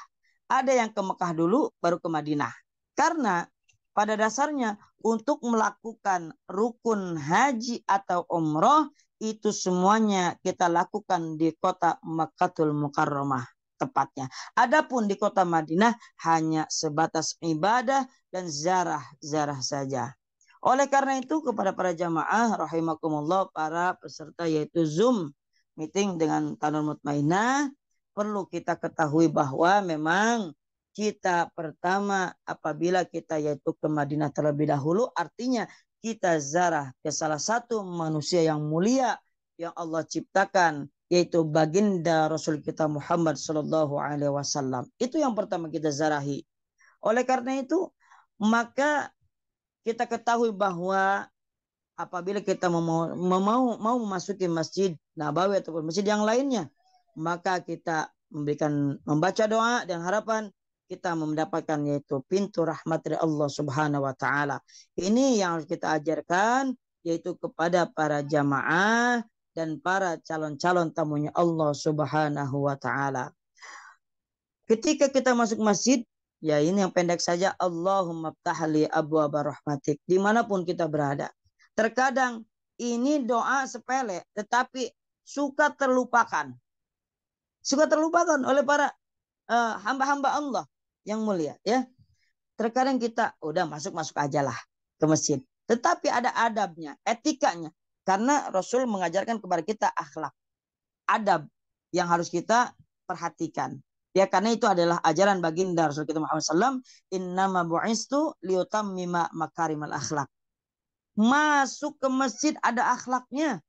Ada yang ke Mekah dulu baru ke Madinah. Karena pada dasarnya untuk melakukan rukun haji atau umroh itu semuanya kita lakukan di kota Makkatul Mukarramah tepatnya. Adapun di kota Madinah hanya sebatas ibadah dan zarah saja. Oleh karena itu kepada para jamaah rahimakumullah, para peserta yaitu Zoom meeting dengan Tanur Mutmainah, perlu kita ketahui bahwa memang kita pertama apabila kita yaitu ke Madinah terlebih dahulu, artinya kita zarah ke salah satu manusia yang mulia yang Allah ciptakan, yaitu baginda Rasul kita Muhammad Sallallahu Alaihi Wasallam. Itu yang pertama kita zarahi. Oleh karena itu, maka kita ketahui bahwa apabila kita mau memasuki Masjid Nabawi ataupun masjid yang lainnya, maka kita membaca doa dan harapan kita mendapatkan yaitu pintu rahmat dari Allah Subhanahu wa taala. Ini yang harus kita ajarkan yaitu kepada para jamaah dan para calon-calon tamunya Allah Subhanahu wa taala. Ketika kita masuk masjid, ya ini yang pendek saja, Allahumma ftahli abwaaba rahmatik, dimanapun kita berada. Terkadang ini doa sepele, tetapi suka terlupakan. Suka terlupakan oleh para hamba-hamba Allah yang mulia. Ya, terkadang kita udah masuk aja lah ke masjid. Tetapi ada adabnya, etikanya. Karena Rasul mengajarkan kepada kita akhlak, adab yang harus kita perhatikan. Ya, karena itu adalah ajaran baginda Rasul kita Muhammad SAW. Innama bu'istu liyutammima makarimal akhlak. Masuk ke masjid ada akhlaknya.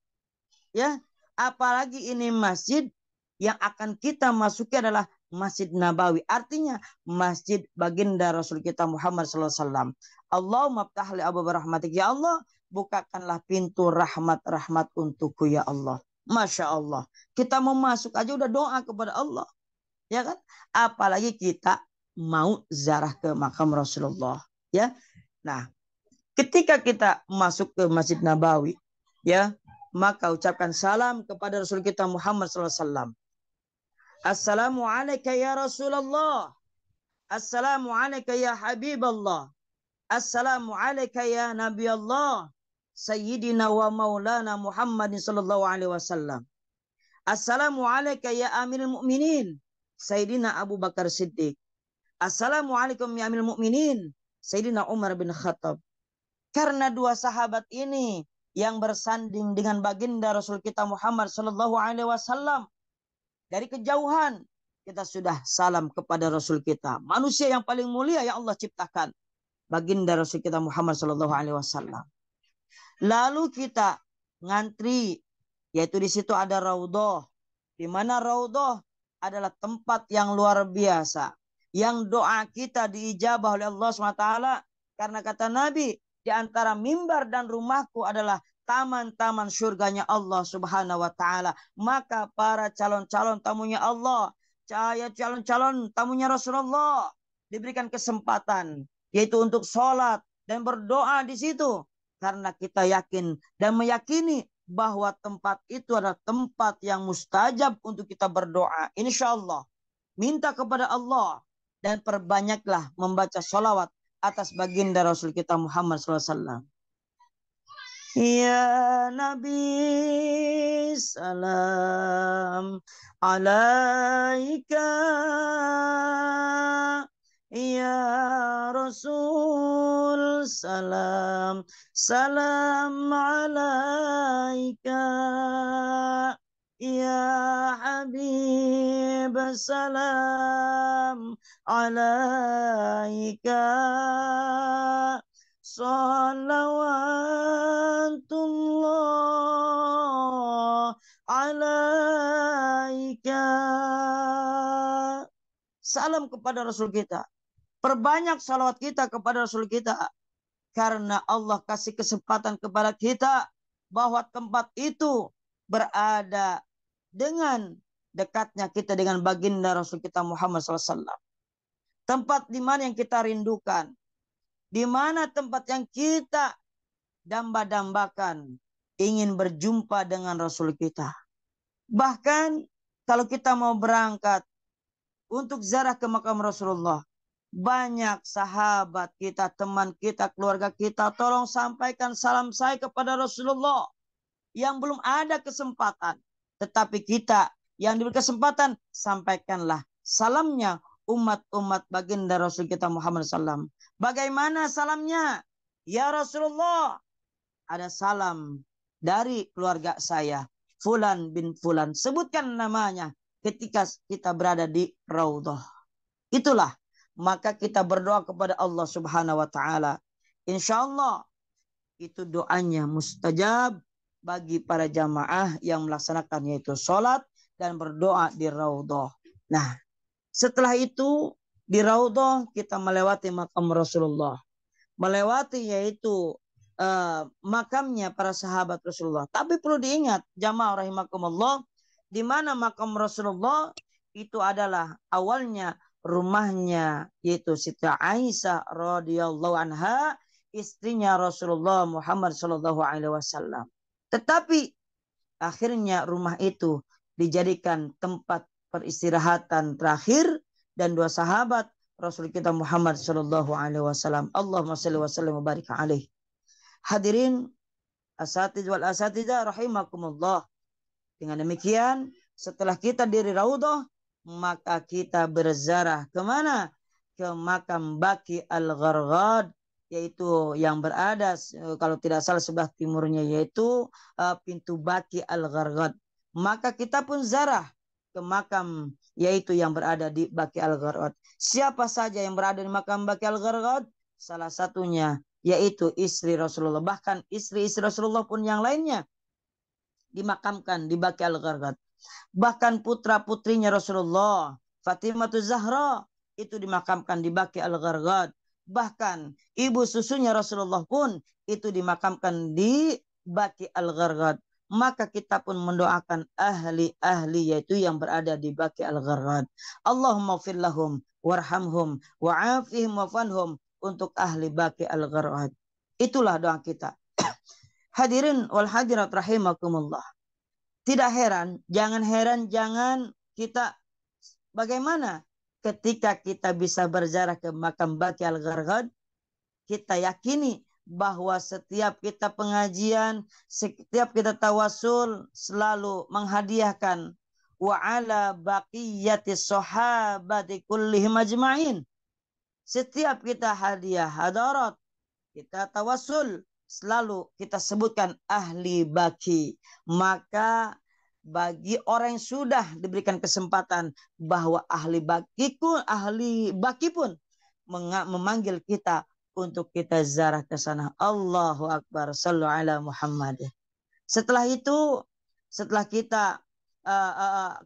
Ya, apalagi ini masjid yang akan kita masuki adalah Masjid Nabawi. Artinya masjid baginda Rasul kita Muhammad SAW. Allahumma ftahli abwaaba rahmatik. Ya Allah, bukakanlah pintu rahmat-rahmat untukku ya Allah. Masya Allah. Kita mau masuk aja udah doa kepada Allah. Ya kan? Apalagi kita mau ziarah ke makam Rasulullah. Ya. Nah, ketika kita masuk ke Masjid Nabawi, ya, maka ucapkan salam kepada Rasul kita Muhammad SAW. Assalamualaikum ya Rasulullah. Assalamualaikum ya Habiballah. Assalamualaikum ya Nabi Allah. Sayyidina wa maulana Muhammadin sallallahu alaihi wasallam. Assalamualaikum ya Amirul Mukminin. Sayyidina Abu Bakar Siddiq. Assalamualaikum ya Amirul Mukminin. Sayyidina Umar bin Khattab. Karena dua sahabat ini yang bersanding dengan baginda Rasul kita Muhammad sallallahu alaihi wasallam, dari kejauhan kita sudah salam kepada Rasul kita, manusia yang paling mulia yang Allah ciptakan, baginda Rasul kita Muhammad sallallahu alaihi wasallam. Lalu kita ngantri, yaitu di situ ada raudhah, Di mana raudhah adalah tempat yang luar biasa, yang doa kita diijabah oleh Allah SWT, karena kata Nabi, di antara mimbar dan rumahku adalah taman-taman surganya Allah Subhanahu wa taala. Maka para calon-calon tamunya Allah, calon-calon tamunya Rasulullah diberikan kesempatan yaitu untuk sholat dan berdoa di situ, karena kita yakin dan meyakini bahwa tempat itu adalah tempat yang mustajab untuk kita berdoa. Insya Allah minta kepada Allah dan perbanyaklah membaca sholawat atas baginda Rasul kita Muhammad SAW. Ya Nabi salam alaika, ya Rasul salam salam alaika, ya Habib salam alaika, salawatullah alaika. Salam kepada Rasul kita. Perbanyak salawat kita kepada Rasul kita. Karena Allah kasih kesempatan kepada kita bahwa tempat itu berada dengan dekatnya kita dengan baginda Rasul kita Muhammad SAW. Tempat di mana yang kita rindukan. Di mana tempat yang kita damba-dambakan ingin berjumpa dengan Rasul kita. Bahkan kalau kita mau berangkat untuk ziarah ke makam Rasulullah, banyak sahabat kita, teman kita, keluarga kita, tolong sampaikan salam saya kepada Rasulullah yang belum ada kesempatan. Tetapi kita yang diberi kesempatan, sampaikanlah salamnya umat-umat baginda Rasul kita Muhammad SAW. Bagaimana salamnya? Ya Rasulullah, ada salam dari keluarga saya, Fulan bin Fulan. Sebutkan namanya ketika kita berada di raudhah. Itulah, maka kita berdoa kepada Allah Subhanahu wa taala. Insyaallah itu doanya mustajab bagi para jamaah yang melaksanakan, yaitu sholat dan berdoa di raudhah. Nah, setelah itu di raudhah kita melewati makam Rasulullah. Melewati yaitu makamnya para sahabat Rasulullah. Tapi perlu diingat jamaah rahimakumullah, di mana makam Rasulullah itu adalah awalnya rumahnya yaitu Siti Aisyah radhiyallahu anha, istrinya Rasulullah Muhammad sallallahu alaihi wasallam. Tetapi akhirnya rumah itu dijadikan tempat peristirahatan terakhir dan dua sahabat Rasul kita Muhammad sallallahu alaihi wasallam. Allahumma shalli wa sallim wa barik alaihi. Hadirin asatiz wal asatidzah rahimakumullah. Dengan demikian, setelah kita diri raudhah, maka kita berziarah kemana? Ke makam Baqi Al-Gharqad, yaitu yang berada kalau tidak salah sebelah timurnya, yaitu pintu Baqi Al-Gharqad. Maka kita pun ziarah ke makam yaitu yang berada di Baqi Al-Gharqad. Siapa saja yang berada di makam Baqi Al-Gharqad? Salah satunya yaitu istri Rasulullah. Bahkan istri-istri Rasulullah pun yang lainnya dimakamkan di Baqi Al-Gharqad. Bahkan putra-putrinya Rasulullah, Fatimah Zahra, itu dimakamkan di Baqi Al-Gharqad. Bahkan ibu susunya Rasulullah pun itu dimakamkan di Baqi Al-Gharqad. Maka kita pun mendoakan ahli-ahli yaitu yang berada di Baqi Al-Gharqad. Allahumma fir lahum warhamhum wa'afihim wafanhum, untuk ahli Baqi Al-Gharqad. Itulah doa kita. Hadirin wal hadirat rahimakumullah. Tidak heran, jangan kita bagaimana ketika kita bisa berziarah ke makam Baqi Al-Gharqad, kita yakini bahwa setiap kita pengajian, setiap kita tawasul selalu menghadiahkan wa ala baqiyati sahabati kullihim ajma'in. Setiap kita hadiah hadarat, kita tawasul, selalu kita sebutkan ahli Baqi. Maka bagi orang yang sudah diberikan kesempatan bahwa ahli Baqi pun memanggil kita untuk kita ziarah ke sana. Allahu Akbar, sallu ala Muhammad. Setelah itu, setelah kita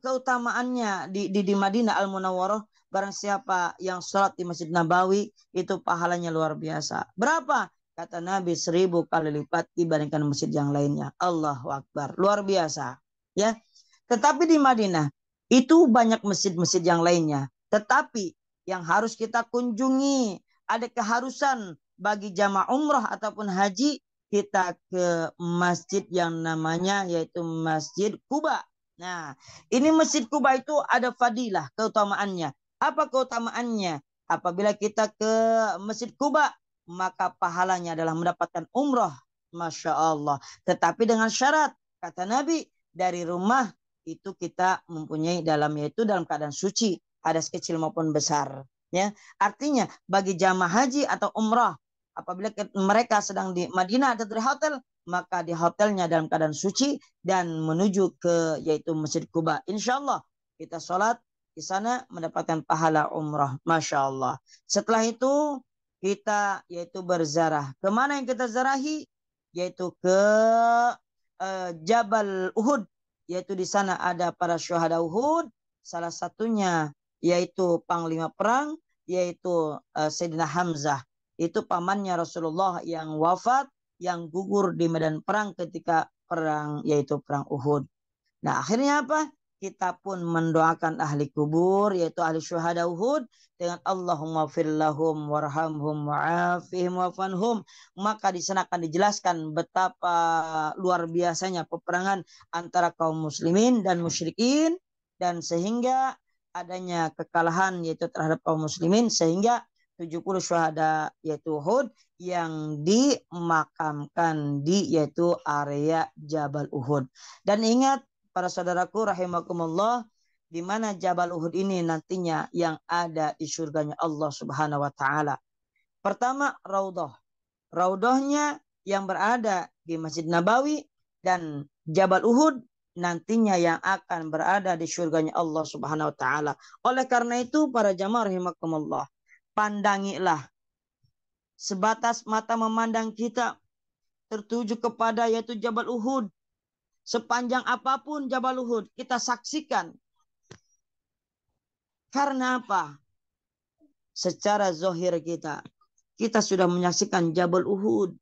keutamaannya di Madinah Al-Munawwarah, barang siapa yang sholat di Masjid Nabawi itu pahalanya luar biasa. Berapa? Kata Nabi 1000 kali lipat dibandingkan masjid yang lainnya. Allahu Akbar. Luar biasa. Ya. Tetapi di Madinah itu banyak masjid-masjid yang lainnya. Tetapi yang harus kita kunjungi, ada keharusan bagi jamaah umrah ataupun haji, kita ke masjid yang namanya yaitu Masjid Kuba. Nah, ini Masjid Kuba itu ada fadilah, keutamaannya. Apa keutamaannya? Apabila kita ke Masjid Kuba, maka pahalanya adalah mendapatkan umrah. Masya Allah. Tetapi dengan syarat, kata Nabi, dari rumah itu kita mempunyai yaitu dalam keadaan suci, hadas kecil maupun besar. Ya, artinya bagi jamaah haji atau umrah, apabila mereka sedang di Madinah atau di hotel, maka di hotelnya dalam keadaan suci dan menuju ke yaitu Masjid Kuba. Insya Allah kita sholat di sana mendapatkan pahala umrah. Masya Allah. Setelah itu kita yaitu berzarah. Kemana yang kita zarahi? Yaitu ke Jabal Uhud. Yaitu di sana ada para syuhada Uhud. Salah satunya yaitu panglima perang, yaitu Sayyidina Hamzah. Itu pamannya Rasulullah yang wafat, yang gugur di medan perang ketika perang, yaitu perang Uhud. Nah, akhirnya apa? Kita pun mendoakan ahli kubur, yaitu ahli syuhada Uhud, dengan Allahumma firlahum warhamhum wa'afihim wa'fanhum. Maka di sana akan dijelaskan betapa luar biasanya peperangan antara kaum muslimin dan musyrikin, dan sehingga adanya kekalahan yaitu terhadap kaum muslimin, sehingga 70 syuhada yaitu Uhud yang dimakamkan di yaitu area Jabal Uhud. Dan ingat para saudaraku rahimakumullah, di mana Jabal Uhud ini nantinya yang ada di surganya Allah Subhanahu wa taala. Pertama, raudhah. Raudhahnya yang berada di Masjid Nabawi, dan Jabal Uhud nantinya yang akan berada di surganya Allah Subhanahu wa taala. Oleh karena itu para jamaah rahimakumullah, pandangilah sebatas mata memandang kita tertuju kepada yaitu Jabal Uhud. Sepanjang apapun Jabal Uhud kita saksikan. Karena apa? Secara zahir kita sudah menyaksikan Jabal Uhud.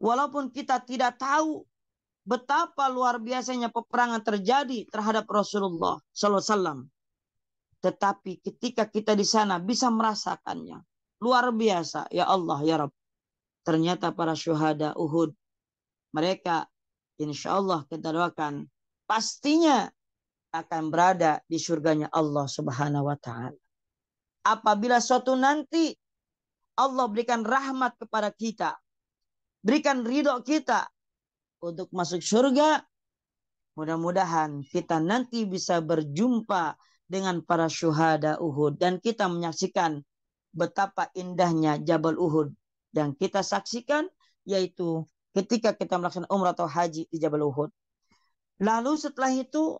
Walaupun kita tidak tahu betapa luar biasanya peperangan terjadi terhadap Rasulullah SAW. Tetapi ketika kita di sana bisa merasakannya. Luar biasa. Ya Allah, ya Rabb. Ternyata para syuhada Uhud, mereka insya Allah kita doakan pastinya akan berada di surganya Allah Subhanahu wa taala. Apabila suatu nanti Allah berikan rahmat kepada kita, berikan ridho kita untuk masuk surga, mudah-mudahan kita nanti bisa berjumpa dengan para syuhada Uhud dan kita menyaksikan betapa indahnya Jabal Uhud. Dan kita saksikan yaitu ketika kita melaksanakan umrah atau haji di Jabal Uhud. Lalu setelah itu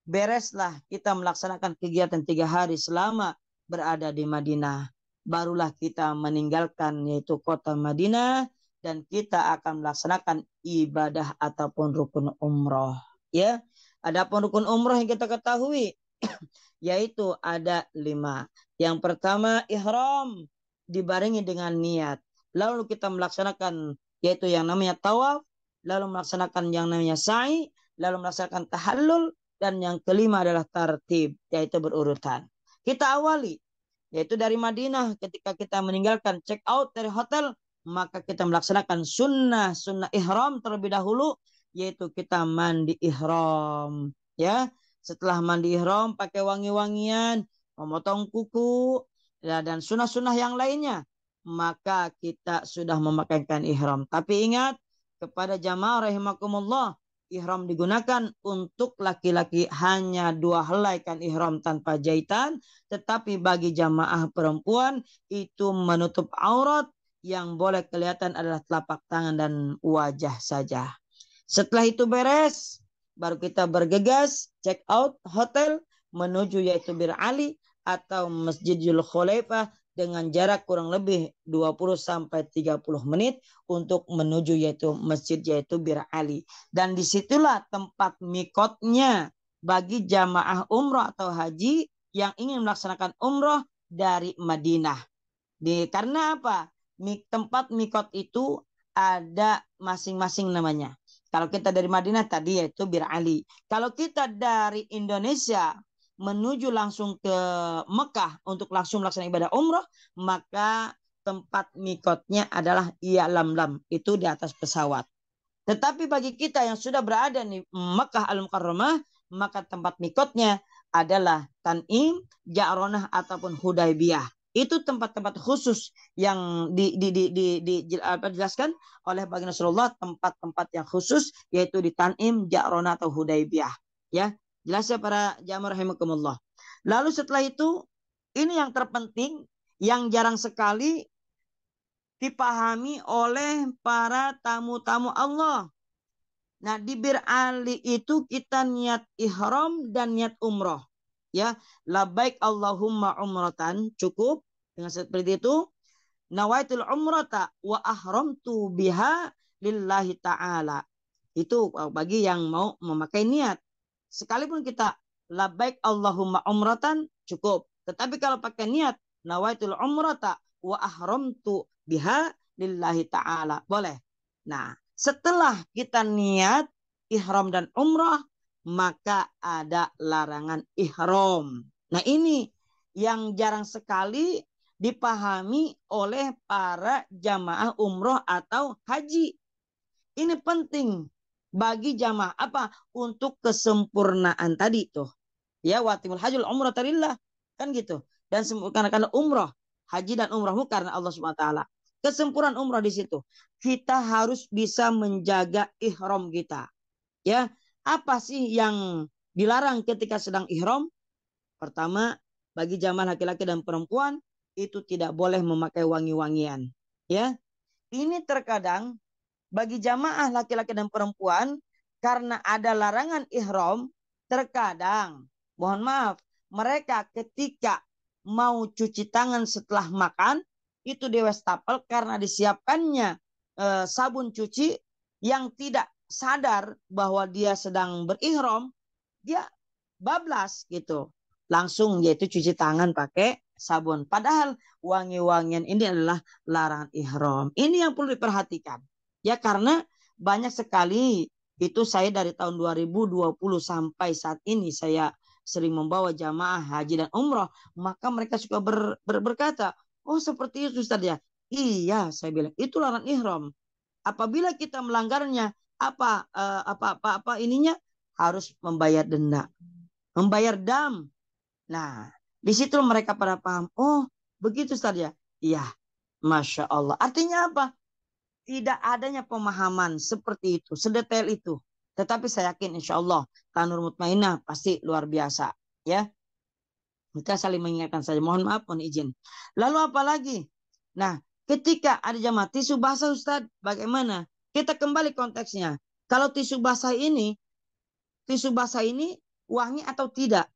bereslah kita melaksanakan kegiatan 3 hari selama berada di Madinah. Barulah kita meninggalkan yaitu kota Madinah dan kita akan melaksanakan ibadah ataupun rukun umroh. Ya, adapun rukun umroh yang kita ketahui yaitu ada 5. Yang pertama ihram dibarengi dengan niat. Lalu kita melaksanakan yaitu yang namanya tawaf, lalu melaksanakan yang namanya sa'i, lalu melaksanakan tahallul, dan yang kelima adalah tartib, yaitu berurutan. Kita awali yaitu dari Madinah. Ketika kita meninggalkan check out dari hotel, maka kita melaksanakan sunnah ihram terlebih dahulu, yaitu kita mandi ihram. Ya, setelah mandi ihram pakai wangi-wangian, memotong kuku, dan sunnah-sunnah yang lainnya, maka kita sudah memakaikan ihram. Tapi ingat kepada jamaah rahimakumullah, ihram digunakan untuk laki-laki hanya 2 helaikan ihram tanpa jahitan, tetapi bagi jamaah perempuan itu menutup aurat, yang boleh kelihatan adalah telapak tangan dan wajah saja. Setelah itu beres, baru kita bergegas check out hotel menuju yaitu Bir Ali atau Masjidil Khulaifah dengan jarak kurang lebih 20 sampai 30 menit untuk menuju yaitu masjid yaitu Bir Ali. Dan disitulah tempat mikotnya bagi jamaah umroh atau haji yang ingin melaksanakan umroh dari Madinah. Karena apa? Tempat mikot itu ada masing-masing namanya. Kalau kita dari Madinah tadi yaitu Bir Ali. Kalau kita dari Indonesia menuju langsung ke Mekah untuk langsung melaksanakan ibadah umroh, maka tempat mikotnya adalah Ya'lamlam. Itu di atas pesawat. Tetapi bagi kita yang sudah berada di Mekah Al-Mukarramah, maka tempat mikotnya adalah Tan'im, Ja'ronah ataupun Hudaybiyah. Itu tempat-tempat khusus yang dijelaskan oleh baginda Rasulullah, tempat-tempat yang khusus yaitu di Tan'im, Ja'ronah atau Hudaybiyah. Ya, jelas ya para jamaah rahimakumullah. Lalu setelah itu, ini yang terpenting, yang jarang sekali dipahami oleh para tamu-tamu Allah. Nah, di Bir Ali itu kita niat ihram dan niat umroh. Ya, labbaik Allahumma umratan, cukup dengan seperti itu. Nawaitul umrata wa ahramtu biha lillahi ta'ala. Itu bagi yang mau memakai niat. Sekalipun kita labbaik Allahumma umratan, cukup. Tetapi kalau pakai niat nawaitul umrata wa ahramtu biha lillahi ta'ala, boleh. Nah, setelah kita niat ihram dan umrah, maka ada larangan ihram. Nah, ini yang jarang sekali dipahami oleh para jamaah umroh atau haji. Ini penting bagi jamaah apa? Untuk kesempurnaan tadi tuh. Ya, watimul hajjul umrah tarillah. Kan gitu. Dan karena umroh, haji dan umrohmu karena Allah Subhanahu wa taala. Kesempurnaan umroh di situ. Kita harus bisa menjaga ihram kita. Ya, apa sih yang dilarang ketika sedang ihram? Pertama, bagi jamaah laki-laki dan perempuan itu tidak boleh memakai wangi-wangian. Ya, ini terkadang bagi jamaah laki-laki dan perempuan karena ada larangan ihram, terkadang mohon maaf mereka ketika mau cuci tangan setelah makan itu di wastafel karena disiapkannya sabun cuci yang tidak sadar bahwa dia sedang berihram, dia bablas gitu. Langsung yaitu cuci tangan pakai sabun. Padahal wangi-wangian ini adalah larangan ihram. Ini yang perlu diperhatikan. Ya, karena banyak sekali itu saya dari tahun 2020 sampai saat ini saya sering membawa jamaah haji dan umroh, maka mereka suka berkata, oh seperti itu Ustaz ya. Iya, saya bilang itu larangan ihram. Apabila kita melanggarnya, apa ininya harus membayar denda, membayar dam. Nah, di situ mereka pada paham. Oh, begitu Ustaz ya. Iya, Masya Allah. Artinya apa? Tidak adanya pemahaman seperti itu, sedetail itu. Tetapi saya yakin insya Allah Tanur Mutmainah pasti luar biasa. Ya, kita saling mengingatkan saja. Mohon maaf, mohon izin. Lalu apa lagi? Nah, ketika ada jamaah tisu basah Ustaz, bagaimana? Kita kembali konteksnya. Kalau tisu basah ini wangi atau tidak?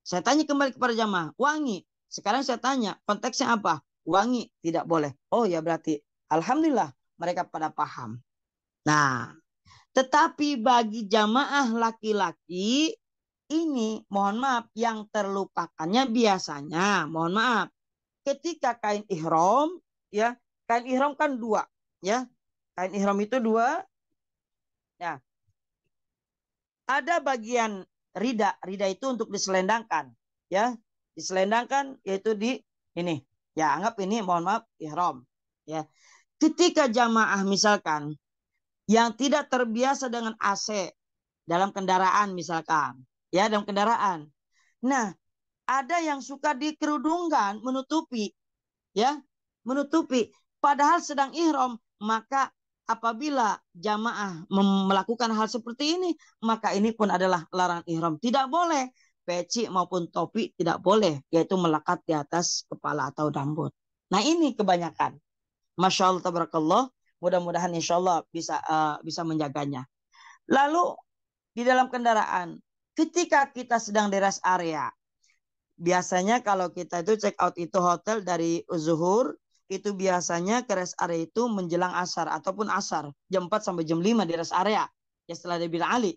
Saya tanya kembali kepada jamaah, wangi. Sekarang saya tanya, konteksnya apa? Wangi, tidak boleh. Oh ya berarti, alhamdulillah mereka pada paham. Nah, tetapi bagi jamaah laki-laki, ini mohon maaf, yang terlupakannya biasanya, mohon maaf, ketika kain ihram, ya, kain ihram kan dua, ya, kain ihram itu dua. Ya, ada bagian rida itu untuk diselendangkan, ya, diselendangkan yaitu di ini, ya, anggap ini mohon maaf ihram, ya. Ketika jamaah misalkan yang tidak terbiasa dengan AC dalam kendaraan misalkan, ya, dalam kendaraan, nah ada yang suka dikerudungkan menutupi, ya, menutupi padahal sedang ihram, maka apabila jamaah melakukan hal seperti ini, maka ini pun adalah larangan ihram. Tidak boleh peci maupun topi, tidak boleh, yaitu melekat di atas kepala atau rambut. Nah, ini kebanyakan. Masya Allah, tabarakallah. Mudah-mudahan insya Allah bisa menjaganya. Lalu di dalam kendaraan, ketika kita sedang di rest area, biasanya kalau kita itu check out itu hotel dari zuhur, itu biasanya ke rest area itu menjelang asar ataupun asar, jam 4 sampai jam 5 di rest area. Ya setelah dia bilang Ali.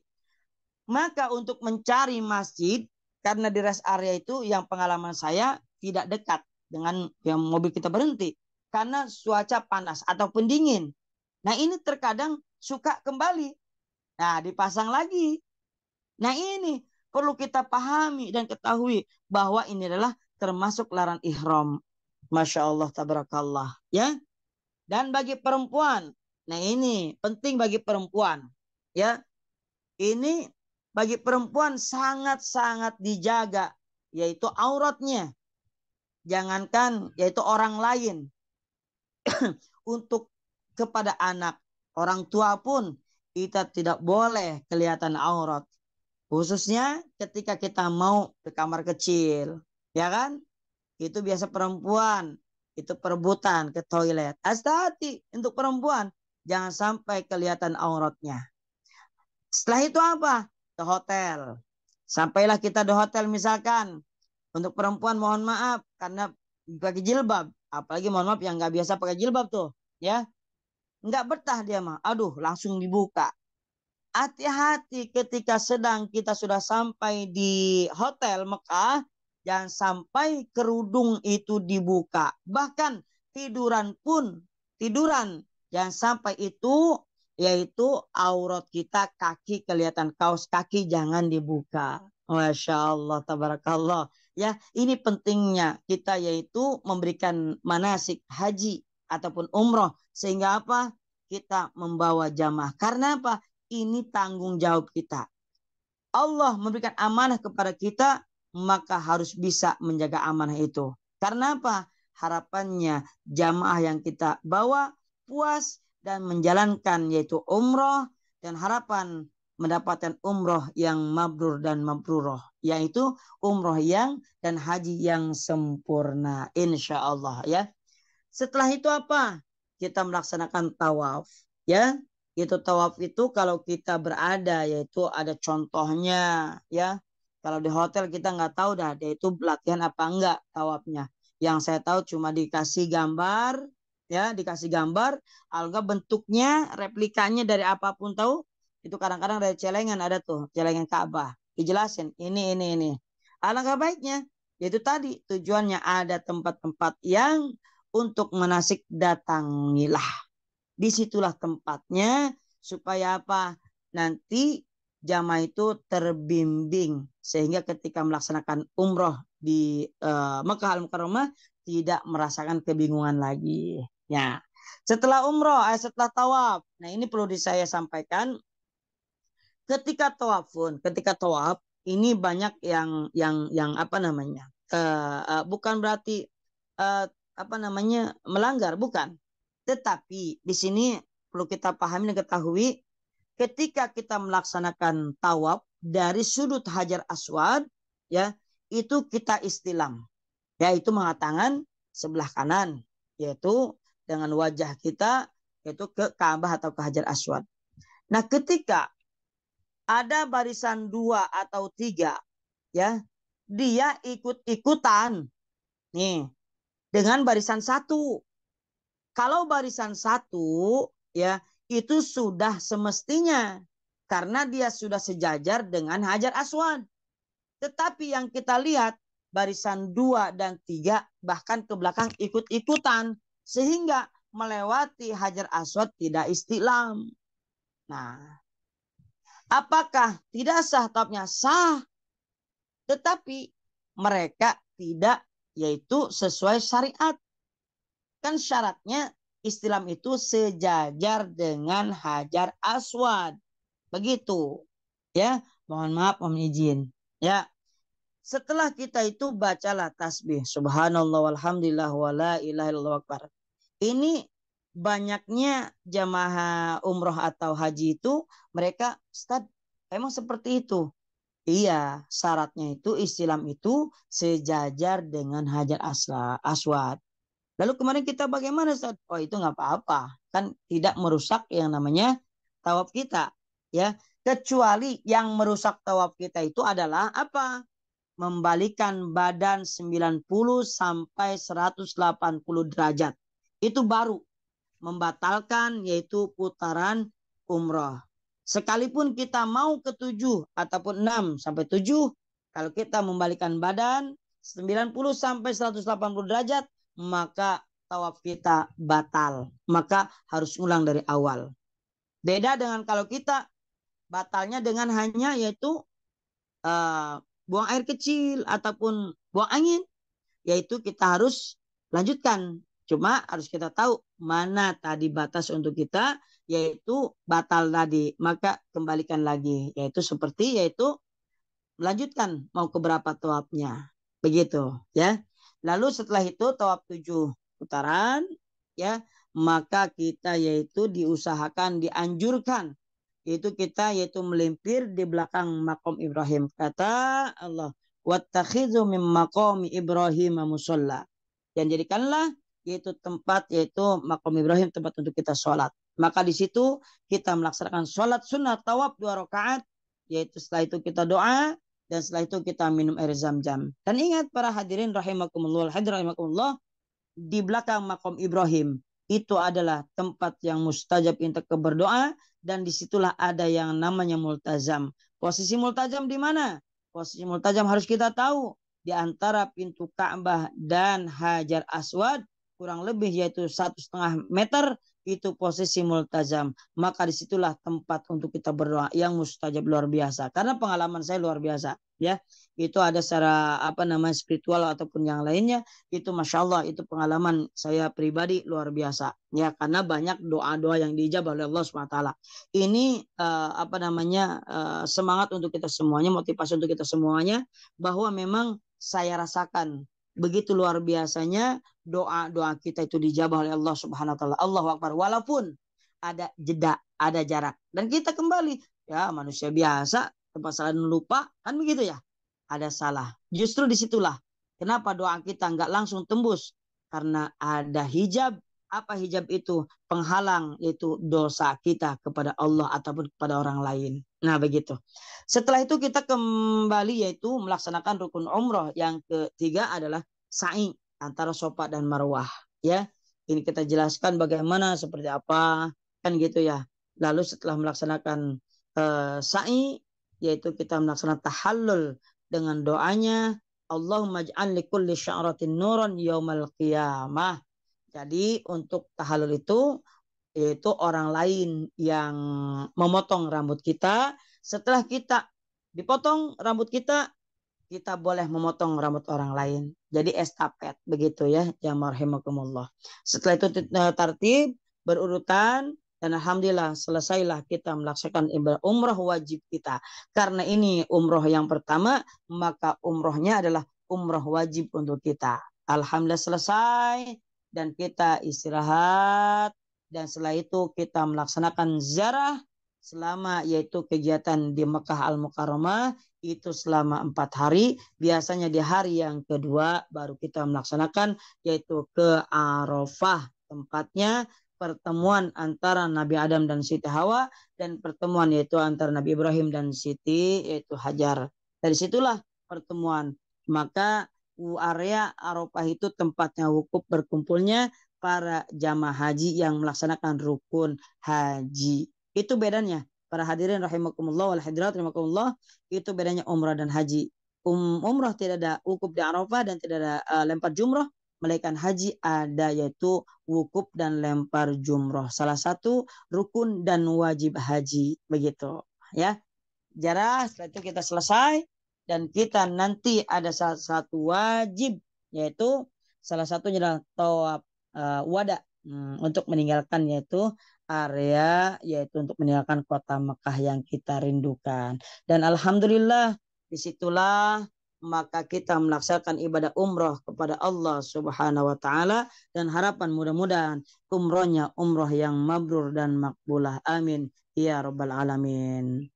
Maka untuk mencari masjid, karena di rest area itu yang pengalaman saya tidak dekat dengan yang mobil kita berhenti. Karena cuaca panas atau pendingin. Nah ini terkadang suka kembali. Nah dipasang lagi. Nah ini perlu kita pahami dan ketahui bahwa ini adalah termasuk larangan ihram. Masya Allah, tabarakallah. Ya. Dan bagi perempuan, nah ini penting bagi perempuan. Ya, ini bagi perempuan sangat-sangat dijaga, yaitu auratnya. Jangankan yaitu orang lain, untuk kepada anak, orang tua pun kita tidak boleh kelihatan aurat. Khususnya ketika kita mau ke kamar kecil, ya kan? Itu biasa perempuan, itu perebutan ke toilet. Hati-hati untuk perempuan, jangan sampai kelihatan auratnya. Setelah itu apa? Ke hotel. Sampailah kita di hotel misalkan. Untuk perempuan mohon maaf karena pakai jilbab. Apalagi mohon maaf yang nggak biasa pakai jilbab tuh. Ya, nggak betah dia mah. Aduh, langsung dibuka. Hati-hati ketika sedang kita sudah sampai di hotel Mekah. Jangan sampai kerudung itu dibuka. Bahkan tiduran pun. Tiduran. Jangan sampai itu yaitu aurat kita, kaki kelihatan, kaos kaki jangan dibuka. Masya Allah, tabarakallah. Ya, ini pentingnya kita yaitu memberikan manasik haji ataupun umroh. Sehingga apa? Kita membawa jamaah. Karena apa? Ini tanggung jawab kita. Allah memberikan amanah kepada kita, maka harus bisa menjaga amanah itu. Karena apa? Harapannya jamaah yang kita bawa puas dan menjalankan yaitu umroh, dan harapan mendapatkan umroh yang mabrur dan mabruroh, yaitu umroh yang dan haji yang sempurna insya Allah ya. Setelah itu apa? Kita melaksanakan tawaf ya. Itu tawaf itu kalau kita berada yaitu ada contohnya ya. Kalau di hotel kita nggak tahu dah dia itu latihan apa enggak tawafnya. Yang saya tahu cuma dikasih gambar ya, dikasih gambar, alga bentuknya replikanya dari apapun tahu. Itu kadang-kadang dari celengan ada tuh, celengan Ka'bah. Dijelasin ini. Alangkah baiknya yaitu tadi tujuannya ada tempat-tempat yang untuk manasik datangilah. Disitulah tempatnya supaya apa? Nanti jamaah itu terbimbing sehingga ketika melaksanakan umroh di Mekah Al-Mukarramah tidak merasakan kebingungan lagi. Ya. Setelah umroh, setelah tawaf. Nah, ini perlu saya sampaikan. Ketika tawaf ini banyak yang apa namanya? Bukan berarti apa namanya melanggar, bukan. Tetapi di sini perlu kita pahami dan ketahui, ketika kita melaksanakan tawaf dari sudut Hajar Aswad, ya itu kita istilam, yaitu mengangkat tangan sebelah kanan, yaitu dengan wajah kita yaitu ke Ka'bah atau ke Hajar Aswad. Nah, ketika ada barisan 2 atau 3, ya dia ikut-ikutan nih dengan barisan 1. Kalau barisan 1 ya itu sudah semestinya karena dia sudah sejajar dengan Hajar Aswad. Tetapi yang kita lihat barisan 2 dan 3 bahkan ke belakang ikut-ikutan sehingga melewati Hajar Aswad tidak istilam. Nah, apakah tidak sah? Tawafnya sah. Tetapi mereka tidak yaitu sesuai syariat. Kan syaratnya istilam itu sejajar dengan Hajar Aswad. Begitu. Ya, mohon maaf, mohon izin. Ya. Setelah kita itu bacalah tasbih subhanallah walhamdulillah wala ilaha illallah akbar. Ini banyaknya jamaah umroh atau haji itu mereka, Ustaz, emang seperti itu? Iya, syaratnya itu istilam itu sejajar dengan Hajar Aswad. Lalu kemarin kita bagaimana, Ustaz? Oh, itu nggak apa-apa. Kan tidak merusak yang namanya tawaf kita. Ya, kecuali yang merusak tawaf kita itu adalah apa? Membalikan badan 90 sampai 180 derajat. Itu baru membatalkan yaitu putaran umroh. Sekalipun kita mau ke 7 ataupun 6 sampai 7, kalau kita membalikan badan 90 sampai 180 derajat, maka tawaf kita batal. Maka harus ulang dari awal. Beda dengan kalau kita batalnya dengan hanya yaitu buang air kecil ataupun buang angin, yaitu kita harus lanjutkan. Cuma harus kita tahu mana tadi batas untuk kita, yaitu batal tadi. Maka kembalikan lagi, yaitu seperti yaitu melanjutkan mau ke berapa tawafnya. Begitu ya. Lalu setelah itu tawaf 7 putaran ya, maka kita yaitu diusahakan, dianjurkan yaitu kita yaitu melimpir di belakang makom Ibrahim. Kata Allah, wattakhidhu min maqami Ibrahim musalla. Dan jadikanlah yaitu tempat yaitu makom Ibrahim tempat untuk kita sholat. Maka di situ kita melaksanakan sholat sunnah tawaf 2 rakaat, yaitu setelah itu kita doa dan setelah itu kita minum air zam-zam. Dan ingat para hadirin rahimakumullah, di belakang makom Ibrahim itu adalah tempat yang mustajab untuk berdoa, dan disitulah ada yang namanya multazam. Posisi multazam di mana? Posisi multazam harus kita tahu di antara pintu Ka'bah dan Hajar Aswad, kurang lebih yaitu 1,5 meter, itu posisi multazam. Maka disitulah tempat untuk kita berdoa yang mustajab luar biasa. Karena pengalaman saya luar biasa, ya. Itu ada secara spiritual ataupun yang lainnya, itu masya Allah, itu pengalaman saya pribadi luar biasa, ya, karena banyak doa-doa yang diijabah oleh Allah SWT. Ini semangat untuk kita semuanya, motivasi untuk kita semuanya, bahwa memang saya rasakan begitu luar biasanya doa-doa kita itu dijabah oleh Allah Subhanahu wa taala. Allahu Akbar. Walaupun ada jeda, ada jarak, dan kita kembali, ya, manusia biasa, tempat salah lupa, kan begitu ya. Ada salah. Justru disitulah kenapa doa kita nggak langsung tembus, karena ada hijab. Apa hijab itu? Penghalang, yaitu dosa kita kepada Allah ataupun kepada orang lain. Nah begitu. Setelah itu kita kembali yaitu melaksanakan rukun umroh. Yang ketiga adalah sa'i antara Safa dan Marwah. Ya, ini kita jelaskan bagaimana seperti apa, kan gitu ya. Lalu setelah melaksanakan sa'i, yaitu kita melaksanakan tahallul dengan doanya, Allahumma ij'al likulli sya'ratin nuran yaumal qiyamah. Jadi untuk tahallul itu yaitu orang lain yang memotong rambut kita. Setelah kita dipotong rambut kita, kita boleh memotong rambut orang lain. Jadi estafet begitu ya, jamaah rahimakumullah. Setelah itu tertib berurutan. Dan alhamdulillah selesailah kita melaksanakan ibadah umroh wajib kita. Karena ini umroh yang pertama, maka umrohnya adalah umroh wajib untuk kita. Alhamdulillah selesai dan kita istirahat. Dan setelah itu kita melaksanakan ziarah selama yaitu kegiatan di Mekah Al-Mukarramah itu selama 4 hari. Biasanya di hari yang kedua baru kita melaksanakan yaitu ke Arafah, tempatnya pertemuan antara Nabi Adam dan Siti Hawa, dan pertemuan yaitu antara Nabi Ibrahim dan Siti yaitu Hajar. Dari situlah pertemuan. Maka area Arafah itu tempatnya wukuf berkumpulnya para jamaah haji yang melaksanakan rukun haji. Itu bedanya. Para hadirin rahimakumullah wal hadirat rahimakumullah, itu bedanya umrah dan haji. Umrah tidak ada wukuf di Arafah dan tidak ada lempar jumrah. Melainkan haji ada yaitu wukuf dan lempar jumroh. Salah satu rukun dan wajib haji. Begitu ya. Jarah setelah itu kita selesai. Dan kita nanti ada satu wajib, yaitu salah satunya adalah tawaf wada, untuk meninggalkan yaitu area, yaitu untuk meninggalkan kota Mekah yang kita rindukan. Dan alhamdulillah disitulah maka kita melaksanakan ibadah umroh kepada Allah Subhanahu wa taala, dan harapan mudah-mudahan umrohnya umroh yang mabrur dan makbulah. Amin ya rabbal alamin.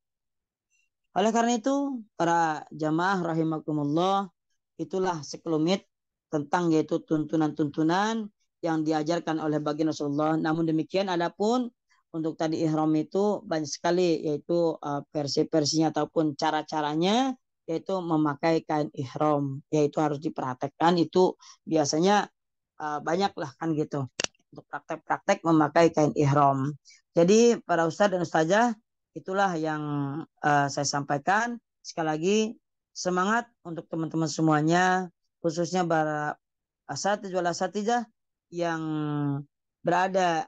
Oleh karena itu, para jamaah rahimakumullah, itulah sekelumit tentang yaitu tuntunan-tuntunan yang diajarkan oleh baginda Rasulullah. Namun demikian, adapun untuk tadi ihram itu banyak sekali yaitu versi-versinya ataupun cara-caranya, yaitu memakai kain ihram, yaitu harus diperhatikan. Itu biasanya banyak lah kan gitu untuk praktek-praktek memakai kain ihram. Jadi para ustadz dan ustazah itulah yang saya sampaikan. Sekali lagi semangat untuk teman-teman semuanya, khususnya para asatidz wal asatidzah yang berada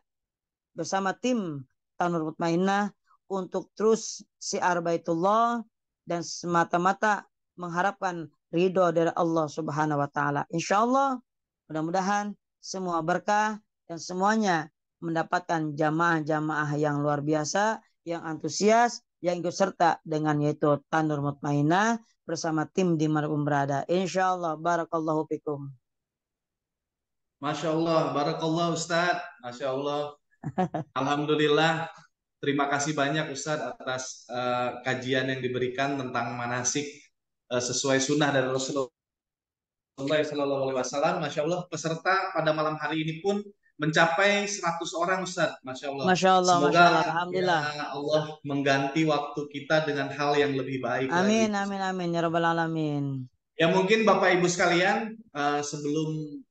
bersama tim Tanur Mutmainnah untuk terus siar Baitullah dan semata-mata mengharapkan ridho dari Allah Subhanahu wa taala. Insyaallah mudah-mudahan semua berkah dan semuanya mendapatkan jamaah-jamaah yang luar biasa, yang antusias, yang ikut serta dengan yaitu Tanur Mutmainnah bersama tim dimanapun berada. Insyaallah barakallahu fikum. Masya Allah, barakallah Ustadz. Masya Allah. Alhamdulillah. Terima kasih banyak Ustadz atas kajian yang diberikan tentang manasik sesuai sunnah dari Rasulullah SAW. Masya Allah, peserta pada malam hari ini pun mencapai 100 orang Ustadz. Masya Allah. Masya Allah, Masya Semoga Allah, ya alhamdulillah. Allah mengganti waktu kita dengan hal yang lebih baik lagi. Amin, amin, amin, ya rabbal alamin. Ya mungkin Bapak Ibu sekalian sebelum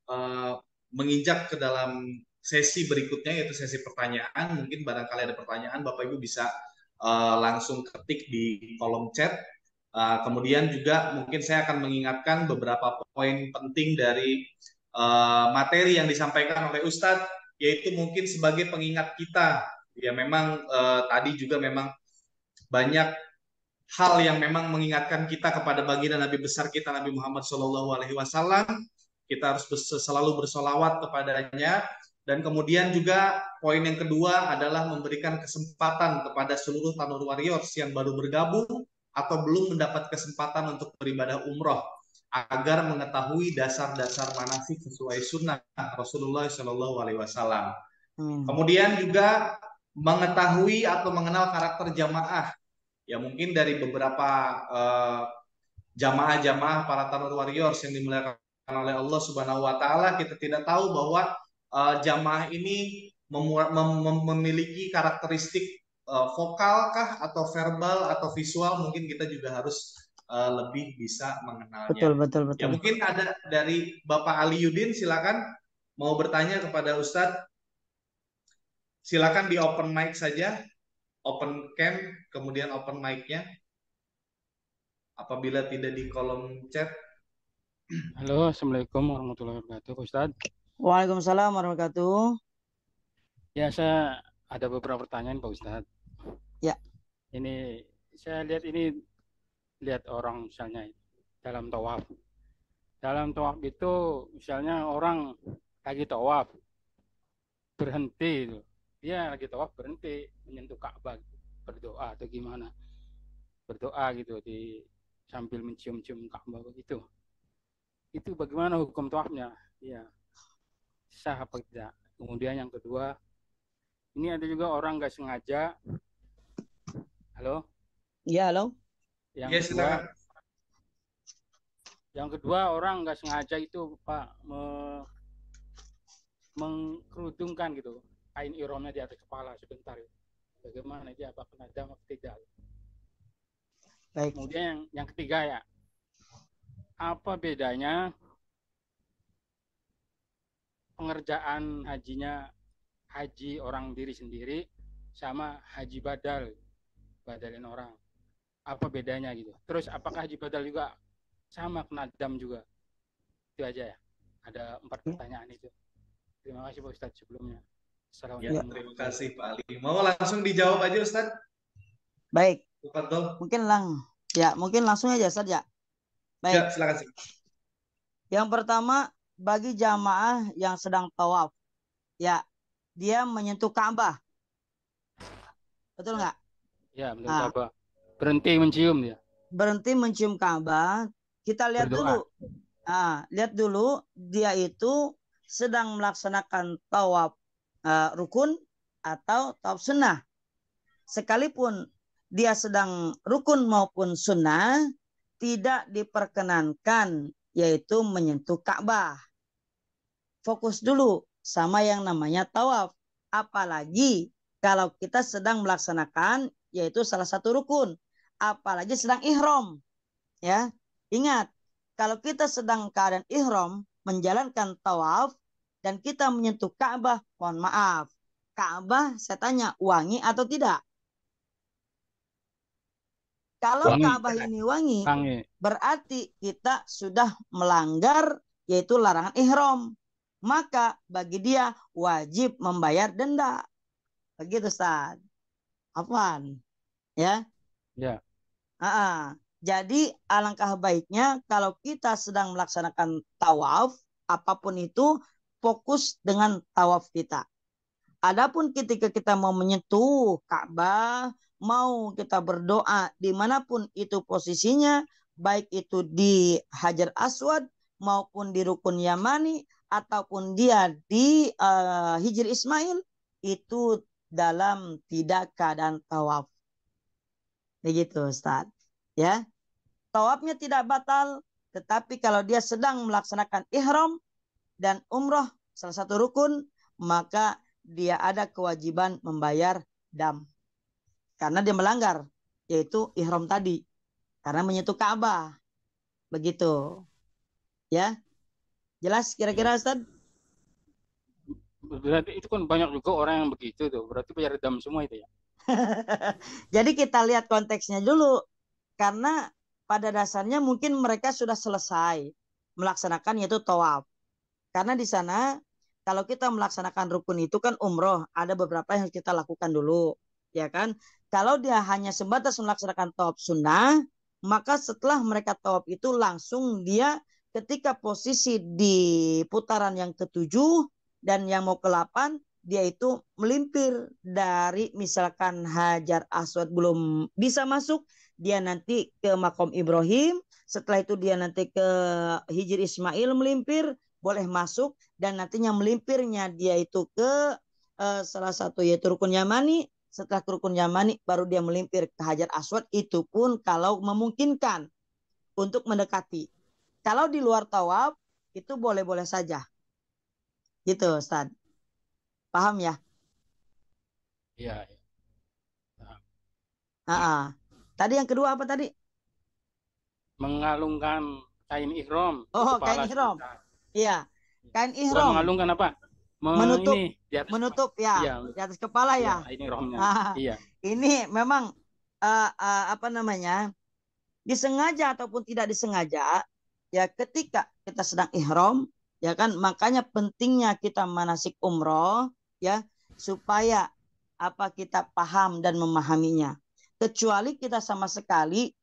menginjak ke dalam sesi berikutnya yaitu sesi pertanyaan, mungkin barangkali ada pertanyaan Bapak Ibu bisa langsung ketik di kolom chat. Kemudian juga mungkin saya akan mengingatkan beberapa poin penting dari materi yang disampaikan oleh Ustadz, yaitu mungkin sebagai pengingat kita. Ya memang tadi juga memang banyak hal yang memang mengingatkan kita kepada baginda Nabi besar kita Nabi Muhammad SAW. Kita harus selalu bersolawat kepadanya. Dan kemudian juga poin yang kedua adalah memberikan kesempatan kepada seluruh Tanur Warriors yang baru bergabung atau belum mendapat kesempatan untuk beribadah umroh agar mengetahui dasar-dasar manasik sesuai sunnah Rasulullah SAW. Kemudian juga mengetahui atau mengenal karakter jamaah. Ya mungkin dari beberapa jamaah-jamaah para Tanur Warriors yang dimuliakan oleh Allah Subhanahu wa taala, kita tidak tahu bahwa jamaah ini memiliki karakteristik vokal kah atau verbal atau visual, mungkin kita juga harus lebih bisa mengenalnya. Betul, betul, betul. Ya mungkin ada dari Bapak Ali Yudin, silakan mau bertanya kepada Ustadz. Silakan di open mic saja, open cam, kemudian open mic-nya. Apabila tidak di kolom chat. Halo, Assalamualaikum warahmatullahi wabarakatuh, Ustadz. Waalaikumsalam warahmatullahi wabarakatuh. Ya, saya ada beberapa pertanyaan, Pak Ustadz. Ya. Ini saya lihat orang misalnya dalam tawaf. Dalam tawaf itu misalnya orang lagi tawaf berhenti itu. Dia lagi tawaf berhenti menyentuh Ka'bah, berdoa atau gimana? Berdoa gitu sambil mencium-cium Ka'bah begitu. Itu bagaimana hukum tawafnya? Ya, sah apa tidak? Kemudian yang kedua, ini ada juga orang nggak sengaja. Halo? Iya, halo. Yang kedua orang nggak sengaja itu Pak mengkerudungkan gitu kain ihramnya di atas kepala sebentar. Bagaimana dia, apa kena dam atau tidak? Baik. Kemudian yang ketiga ya, apa bedanya pengerjaan haji orang diri sendiri sama haji badalin orang? Apa bedanya gitu? Terus apakah haji badal juga sama kena dam juga? Itu aja ya. Ada 4 pertanyaan itu. Terima kasih Pak Ustadz sebelumnya. Ya, terima kasih Pak Ali. Mau langsung dijawab aja Ustadz? Baik. Betul. Mungkin langsung aja Ustadz ya. Baik. Ya, silakan. Yang pertama, bagi jamaah yang sedang tawaf, ya, dia menyentuh Ka'bah. Betul nggak? Ya, menyentuh Ka'bah. Berhenti mencium dia. Berhenti mencium Ka'bah. Kita lihat dulu. Lihat dulu dia itu sedang melaksanakan tawaf rukun atau tawaf sunnah. Sekalipun dia sedang rukun maupun sunnah, tidak diperkenankan yaitu menyentuh Ka'bah. Fokus dulu sama yang namanya tawaf. Apalagi kalau kita sedang melaksanakan yaitu salah satu rukun. Apalagi sedang ihram. Ya, ingat, kalau kita sedang keadaan ihram menjalankan tawaf dan kita menyentuh Ka'bah, mohon maaf, Ka'bah saya tanya wangi atau tidak? Kalau Wangi. Ka'bah ini wangi, Wangi. berarti kita sudah melanggar yaitu larangan ihram. Maka bagi dia wajib membayar denda. Begitu, Ustaz. Apaan? Ya. Ya. Jadi alangkah baiknya kalau kita sedang melaksanakan tawaf, apapun itu, fokus dengan tawaf kita. Adapun ketika kita mau menyentuh Ka'bah, mau kita berdoa dimanapun itu posisinya, baik itu di Hajar Aswad maupun di Rukun Yamani ataupun dia di Hijr Ismail, itu dalam tidak keadaan tawaf. Begitu, Ustaz. Ya, tawafnya tidak batal, tetapi kalau dia sedang melaksanakan ihram dan umroh salah satu rukun, maka dia ada kewajiban membayar dam. Karena dia melanggar, yaitu ihram tadi. Karena menyentuh Ka'bah. Begitu. Ya. Jelas kira-kira, Ustaz? Berarti itu kan banyak juga orang yang begitu tuh. Berarti bayar dam semua itu ya. Jadi kita lihat konteksnya dulu. Karena pada dasarnya mungkin mereka sudah selesai melaksanakan yaitu tawaf. Karena di sana kalau kita melaksanakan rukun itu kan umroh, ada beberapa yang kita lakukan dulu, ya kan? Kalau dia hanya sebatas melaksanakan tawaf sunnah, maka setelah mereka tawaf itu langsung dia ketika posisi di putaran yang ketujuh dan yang mau ke-8, dia itu melimpir dari misalkan Hajar Aswad belum bisa masuk, dia nanti ke Makom Ibrahim, setelah itu dia nanti ke Hijr Ismail melimpir, boleh masuk, dan nantinya melimpirnya dia itu ke salah satu yaitu Rukun Yamani. Setelah ke Rukun Yamani baru dia melimpir ke Hajar Aswad, itu pun kalau memungkinkan untuk mendekati. Kalau di luar tawaf itu boleh-boleh saja. Gitu, Ustaz. Paham ya? Iya. Tadi yang kedua apa tadi? Mengalungkan kain ihram di Oh, kepala. kain ihram. Iya, kain Bukan ihram. mengalungkan apa? Menutup, ini di atas menutup ya, iya, di atas kepala ya. ini ihramnya. Iya. Ini memang apa namanya? Disengaja ataupun tidak disengaja, ya ketika kita sedang ihram, ya kan, makanya pentingnya kita manasik umroh, ya, supaya apa kita paham dan memahaminya. Kecuali kita sama sekali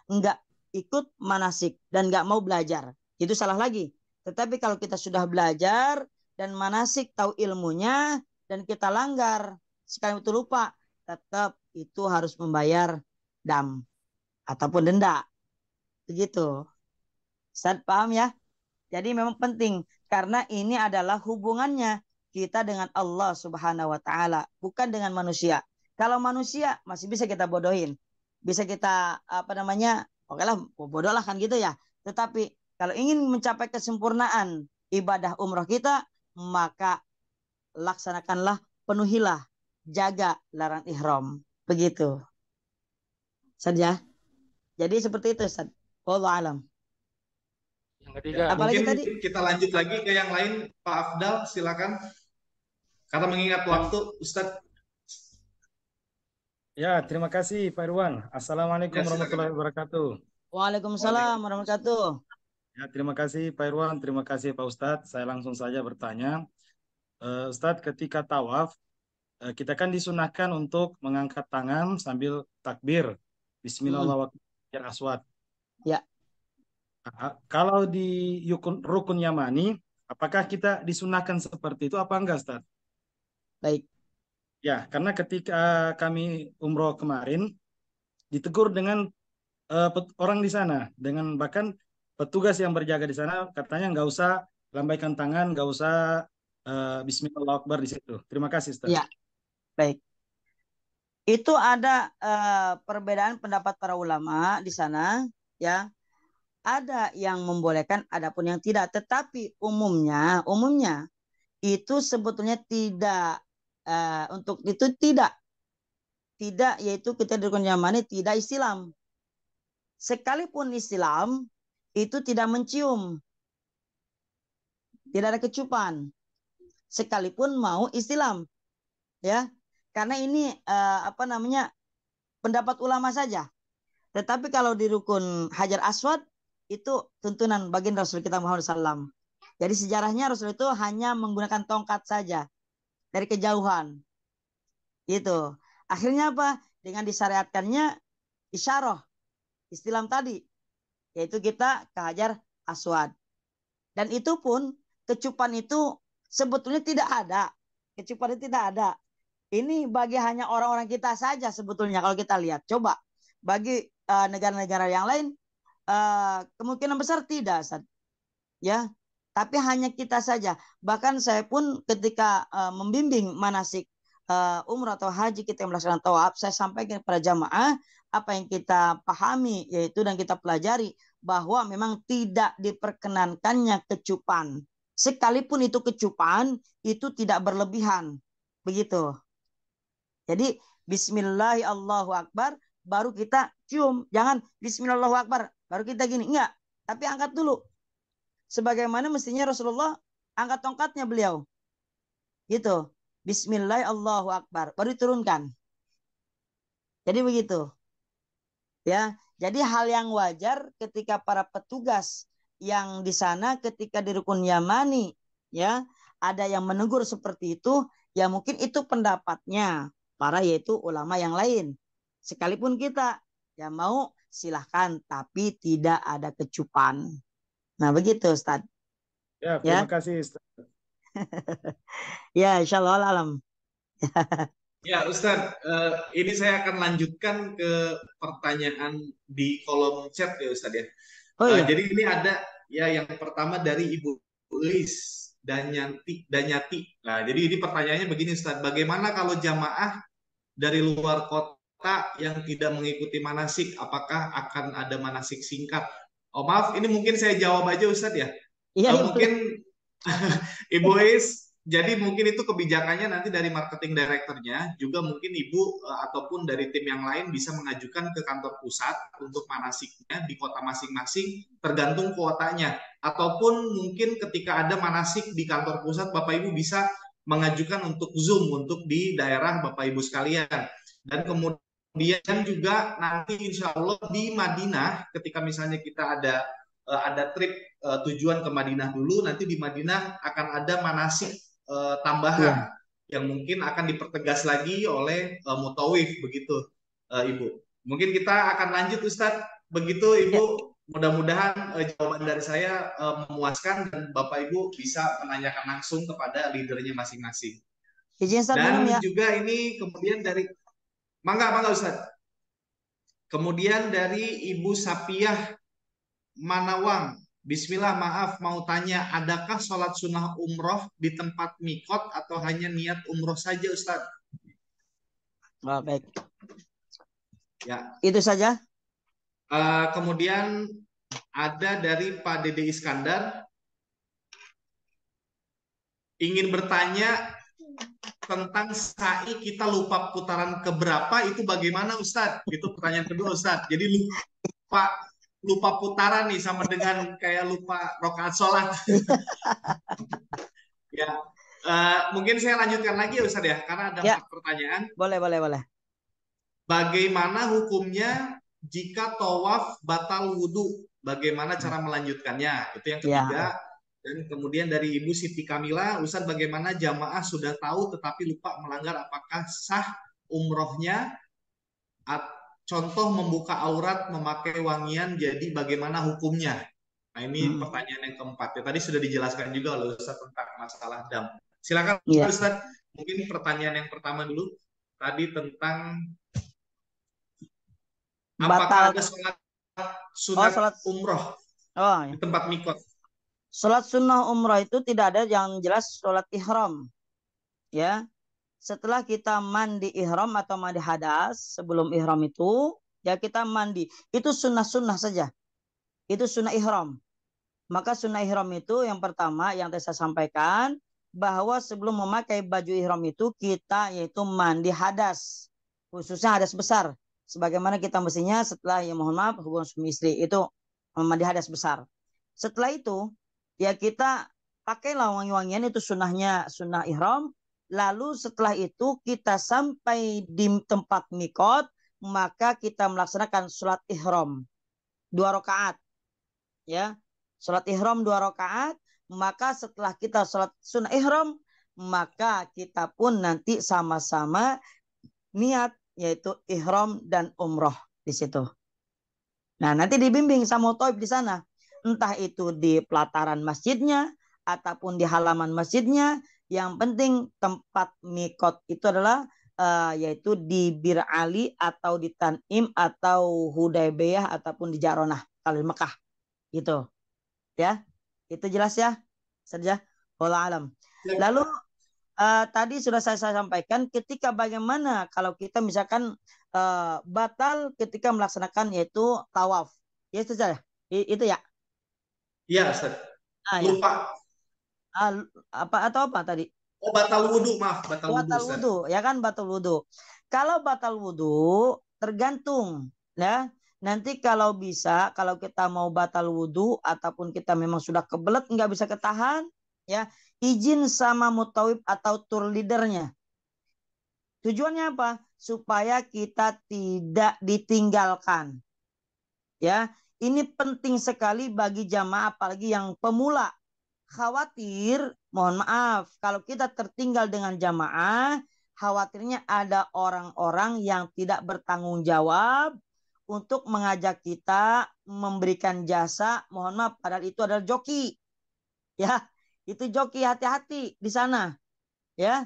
enggak ikut manasik dan enggak mau belajar, itu salah lagi. Tetapi kalau kita sudah belajar dan manasik, tahu ilmunya, dan kita langgar sekali itu lupa, tetap itu harus membayar dam ataupun denda. Begitu. Ustaz paham ya? Jadi memang penting karena ini adalah hubungannya kita dengan Allah Subhanahu wa taala, bukan dengan manusia. Kalau manusia masih bisa kita bodohin. Bisa kita apa namanya? Oke lah, bodoh lah kan gitu ya. Tetapi kalau ingin mencapai kesempurnaan ibadah umroh kita, maka laksanakanlah, penuhilah, jaga larangan ihram. Begitu. Saja. Jadi seperti itu, Ustaz. Wallahu alam. Yang ketiga. Apalagi Mungkin tadi? kita lanjut lagi ke yang lain, Pak Afdal, silakan. Karena mengingat waktu, Ustadz. Ya, terima kasih Pak Irwan. Assalamualaikum Ya, warahmatullahi silakan. wabarakatuh. Waalaikumsalam warahmatullahi wabarakatuh. Ya, terima kasih Pak Irwan, terima kasih Pak Ustadz. Saya langsung saja bertanya. Ustadz, ketika tawaf, kita kan disunahkan untuk mengangkat tangan sambil takbir. Bismillahirrahmanirrahim. Aswad. Ya. Kalau di rukun Yamani, apakah kita disunahkan seperti itu apa enggak, Ustadz? Baik. Ya, karena ketika kami umroh kemarin, ditegur dengan orang di sana, dengan bahkan petugas yang berjaga di sana, katanya nggak usah lambaikan tangan, nggak usah Bismillahirrahmanirrahim di situ. Terima kasih, Ustaz. Ya, baik. Itu ada perbedaan pendapat para ulama di sana, ya. Ada yang membolehkan, ada pun yang tidak. Tetapi umumnya itu sebetulnya tidak untuk itu tidak, yaitu kita di rukun Yamani tidak istilam. Sekalipun istilam itu tidak mencium, tidak ada kecupan. Sekalipun mau istilam, ya, karena ini apa namanya pendapat ulama saja. Tetapi kalau di rukun Hajar Aswad itu tuntunan baginda Rasul kita Muhammad SAW. Jadi sejarahnya Rasul itu hanya menggunakan tongkat saja dari kejauhan. Gitu. Akhirnya apa? Dengan disyariatkannya isyarah, istilam tadi, yaitu kita ke Hajar Aswad. Dan itu pun kecupan itu sebetulnya tidak ada. Kecupan itu tidak ada. Ini bagi hanya orang-orang kita saja sebetulnya kalau kita lihat. Coba bagi negara-negara yang lain kemungkinan besar tidak, Ustaz. Ya, tapi hanya kita saja. Bahkan saya pun ketika membimbing manasik umrah atau haji kita yang melaksanakan tawaf, saya sampaikan kepada jamaah apa yang kita pahami yaitu dan kita pelajari bahwa memang tidak diperkenankannya kecupan. Sekalipun itu kecupan, itu tidak berlebihan. Begitu. Jadi bismillah Allahu Akbar baru kita cium. Jangan bismillah Allahu Akbar baru kita gini. Enggak. Tapi angkat dulu. Sebagaimana mestinya Rasulullah angkat tongkatnya beliau. Gitu. Bismillah Allahu Akbar baru diturunkan. Jadi begitu. Ya, jadi hal yang wajar ketika para petugas yang di sana ketika di rukun Yamani ya, ada yang menegur seperti itu, ya mungkin itu pendapatnya para yaitu ulama yang lain. Sekalipun kita ya mau silahkan tapi tidak ada kecupan. Nah, begitu Ustaz. Ya, terima kasih Ustaz. Ya, insyaallah alam. Ya, Ustadz, ini saya akan lanjutkan ke pertanyaan di kolom chat ya, Ustadz ya. Oh iya. Jadi ini ada ya yang pertama dari Ibu Lis Danyati. Nah, jadi ini pertanyaannya begini, Ustadz, bagaimana kalau jamaah dari luar kota yang tidak mengikuti manasik, apakah akan ada manasik singkat? Oh maaf, ini mungkin saya jawab aja, Ustadz ya. Iya, Mungkin Ibu Is, jadi mungkin itu kebijakannya nanti dari marketing directornya, juga mungkin Ibu ataupun dari tim yang lain bisa mengajukan ke kantor pusat untuk manasiknya di kota masing-masing, tergantung kuotanya. Ataupun mungkin ketika ada manasik di kantor pusat, Bapak Ibu bisa mengajukan untuk Zoom untuk di daerah Bapak Ibu sekalian. Dan kemudian juga nanti insya Allah di Madinah, ketika misalnya kita ada trip tujuan ke Madinah dulu, nanti di Madinah akan ada manasik tambahan yang mungkin akan dipertegas lagi oleh mutawif begitu, Ibu. Mungkin kita akan lanjut Ustadz, begitu Ibu. Mudah-mudahan jawaban dari saya memuaskan dan Bapak Ibu bisa menanyakan langsung kepada leadernya masing-masing. Dan ya. Juga ini kemudian dari Mangga Ustadz. Kemudian dari Ibu Sapiah Manawang, Bismillah, maaf mau tanya, adakah sholat sunnah umroh di tempat mikot atau hanya niat umroh saja, Ustaz? Oh, baik. Ya. Itu saja. Kemudian ada dari Pak Dede Iskandar, ingin bertanya tentang sa'i kita lupa putaran keberapa, itu bagaimana, Ustaz? Itu pertanyaan kedua, Ustaz. Jadi lupa putaran nih sama dengan kayak lupa rakaat sholat. Ya, mungkin saya lanjutkan lagi ya Ustaz ya, karena ada 4 pertanyaan. Boleh. Bagaimana hukumnya jika tawaf batal wudhu? Bagaimana cara melanjutkannya? Itu yang ketiga. Dan kemudian dari Ibu Siti Kamila, Ustaz, bagaimana jamaah sudah tahu tetapi lupa melanggar, apakah sah umrohnya? Contoh membuka aurat, memakai wangian, jadi bagaimana hukumnya? Nah ini pertanyaan yang keempat. Ya, tadi sudah dijelaskan juga oleh Ustaz tentang masalah dam. Silakan Ustaz, mungkin pertanyaan yang pertama dulu. Tadi tentang apakah ada sholat umroh di tempat mikot? Sholat sunnah umroh itu tidak ada, yang jelas sholat ihram. Ya. Setelah kita mandi ihram atau mandi hadas, sebelum ihram itu, ya kita mandi. Itu sunnah-sunnah saja. Itu sunnah ihram. Maka sunnah ihram itu yang pertama yang saya sampaikan, bahwa sebelum memakai baju ihram itu kita yaitu mandi hadas. Khususnya hadas besar. Sebagaimana kita mestinya setelah, ya mohon maaf, hubungan suami istri itu mandi hadas besar. Setelah itu, ya kita pakailah wangi-wangian, itu sunnahnya, sunnah ihram. Lalu setelah itu kita sampai di tempat mikot, maka kita melaksanakan sholat ihram 2 rakaat. Ya, sholat ihram 2 rakaat. Maka setelah kita sholat sunnah ihram, maka kita pun nanti sama-sama niat, yaitu ihram dan umroh di situ. Nah, nanti dibimbing sama Toib di sana. Entah itu di pelataran masjidnya ataupun di halaman masjidnya. Yang penting tempat mikot itu adalah yaitu di Bir Ali atau di Tanim atau Hudaybiyah ataupun di Jaronah kalau di Mekah gitu. Ya. Itu jelas ya? Saja. Wallahu alam. Lalu tadi sudah saya sampaikan ketika bagaimana kalau kita misalkan batal ketika melaksanakan yaitu tawaf. Ya itu saja. Itu ya. Iya, Ustaz. Ya. Lupa. Atau apa tadi? Oh, batal wudhu, maaf, batal wudhu, ya kan, batal wudhu. Kalau batal wudhu tergantung, ya. Nanti kalau bisa, kalau kita mau batal wudhu ataupun kita memang sudah kebelet nggak bisa ketahan, ya izin sama mutawib atau tour leadernya. Tujuannya apa? Supaya kita tidak ditinggalkan. Ya, ini penting sekali bagi jamaah apalagi yang pemula. Khawatir, mohon maaf, kalau kita tertinggal dengan jamaah, khawatirnya ada orang-orang yang tidak bertanggung jawab untuk mengajak kita memberikan jasa, mohon maaf, padahal itu adalah joki. Ya, itu joki, hati-hati di sana. Ya,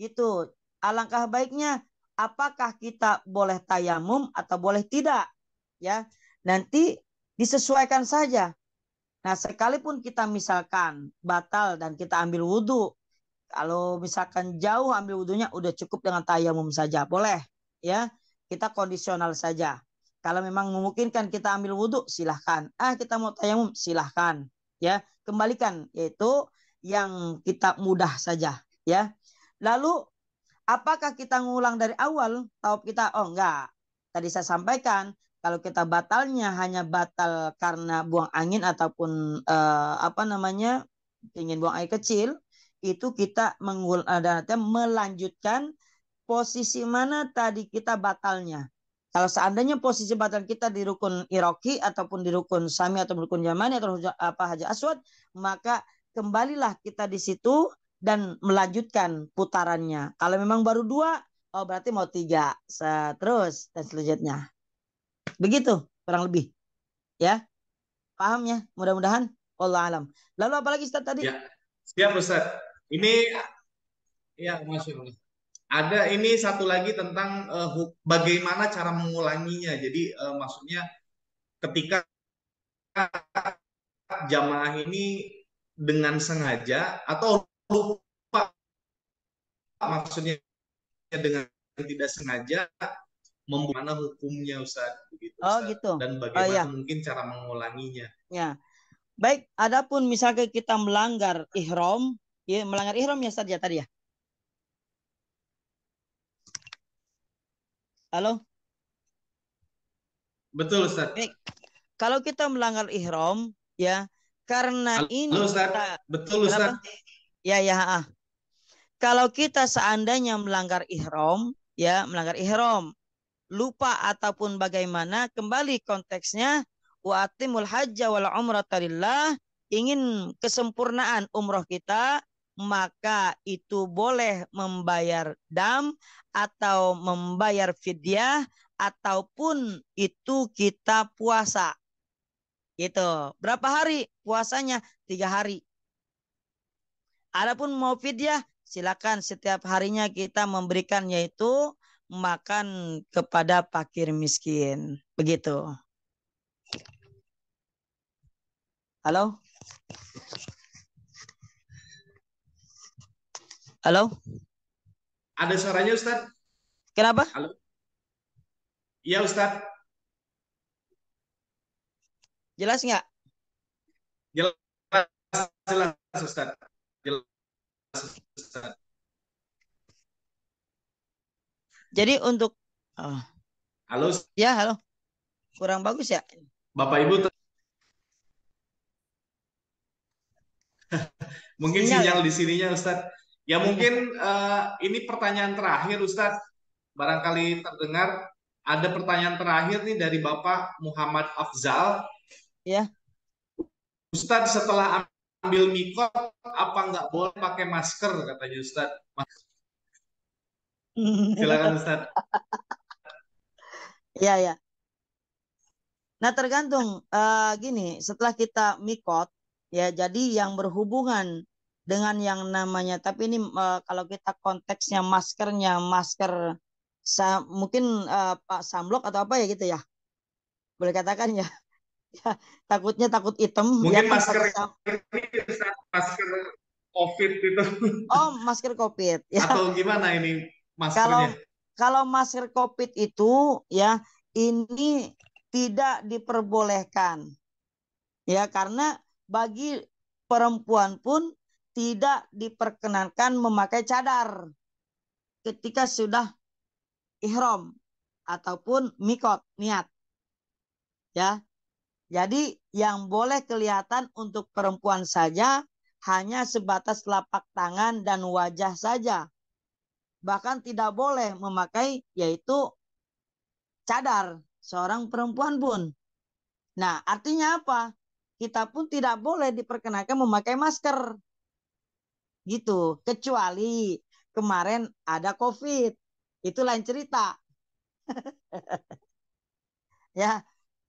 itu. Alangkah baiknya, apakah kita boleh tayamum atau boleh tidak? Ya, nanti disesuaikan saja. Nah, sekalipun kita misalkan batal dan kita ambil wudhu, kalau misalkan jauh ambil wudhunya udah cukup dengan tayamum saja, boleh, ya. Kita kondisional saja. Kalau memang memungkinkan kita ambil wudhu, silahkan. Kita mau tayamum, silahkan, ya. Kembalikan, yaitu yang kita mudah saja, ya. Lalu, apakah kita ngulang dari awal? Tahu kita, oh enggak. Tadi saya sampaikan, kalau kita batalnya hanya batal karena buang angin ataupun ingin buang air kecil, itu kita melanjutkan posisi mana tadi kita batalnya. Kalau seandainya posisi batal kita di rukun Iraqi ataupun di rukun Sami atau rukun Yamani atau Hajar Aswad, maka kembalilah kita di situ dan melanjutkan putarannya. Kalau memang baru 2, berarti mau 3, terus dan selanjutnya. Begitu kurang lebih, ya, paham ya, mudah-mudahan. Wallahu alam. Lalu apalagi Ustaz tadi? Ya, siap Ustaz. Ini ya, Masya Allah. Ada ini satu lagi tentang bagaimana cara mengulanginya. Jadi maksudnya ketika jamaah ini dengan sengaja atau lupa, maksudnya dengan tidak sengaja, mana hukumnya Ustaz? Begitu, Ustaz. Gitu. Dan bagaimana mungkin cara mengulanginya? Ya. Baik, adapun misalnya kita melanggar ihram, ya melanggar ihram ya Ustaz ya tadi ya. Halo? Betul Ustaz. Baik. Kalau kita melanggar ihram, ya, karena Halo, ini Ustaz. Betul Ustaz. Ya. Kalau kita seandainya melanggar ihram, ya, melanggar ihram, lupa ataupun bagaimana, kembali konteksnya wa atimul hajja wal umrata lillah, ingin kesempurnaan umroh kita, maka itu boleh membayar dam atau membayar fidyah ataupun itu kita puasa. Gitu. Berapa hari puasanya? 3 hari. Adapun mau fidyah, silakan setiap harinya kita memberikan yaitu makan kepada fakir miskin. Begitu. Halo? Halo? Ada suaranya Ustaz? Kenapa? Halo? Iya Ustaz. Jelas nggak? Jelas Ustaz. Jelas Ustaz. Jadi untuk halo. Ya, halo. Kurang bagus ya? Bapak Ibu mungkin sinyal di sininya Ustaz. Ya mungkin ini pertanyaan terakhir Ustaz. Barangkali terdengar, ada pertanyaan terakhir nih dari Bapak Muhammad Afzal. Ya. Ustadz, setelah ambil mikot, apa nggak boleh pakai masker, katanya Ustadz. Silakan Ustadz. Iya, ya. Nah, tergantung gini, setelah kita mikot, ya, jadi yang berhubungan dengan yang namanya, tapi ini kalau kita konteksnya maskernya, masker mungkin Pak Samblok atau apa ya gitu ya, boleh katakan ya, ya takutnya takut hitam, ya Mungkin kan masker pakai ini masker COVID itu. oh masker COVID, ya. Atau gimana ini Kalau maskernya? kalau masker COVID itu ya ini tidak diperbolehkan. Ya, karena bagi perempuan pun tidak diperkenankan memakai cadar ketika sudah ihram ataupun mikot niat. Ya. Jadi yang boleh kelihatan untuk perempuan saja hanya sebatas telapak tangan dan wajah saja. Bahkan tidak boleh memakai yaitu cadar seorang perempuan pun. Nah, artinya apa? Kita pun tidak boleh diperkenankan memakai masker. Gitu. Kecuali kemarin ada COVID. Itu lain cerita. Ya,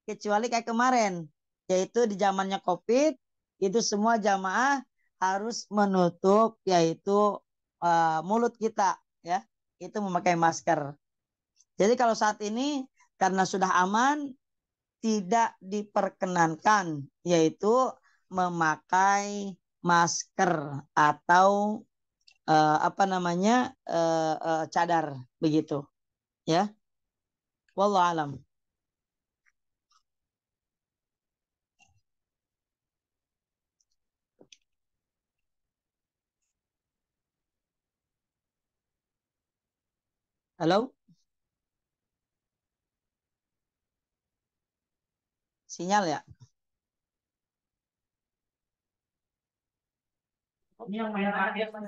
kecuali kayak kemarin. Yaitu di zamannya COVID, itu semua jamaah harus menutup yaitu mulut kita. Ya, itu memakai masker. Jadi kalau saat ini karena sudah aman, tidak diperkenankan yaitu memakai masker atau apa namanya cadar begitu ya. Wallahu alam. Halo, sinyal ya.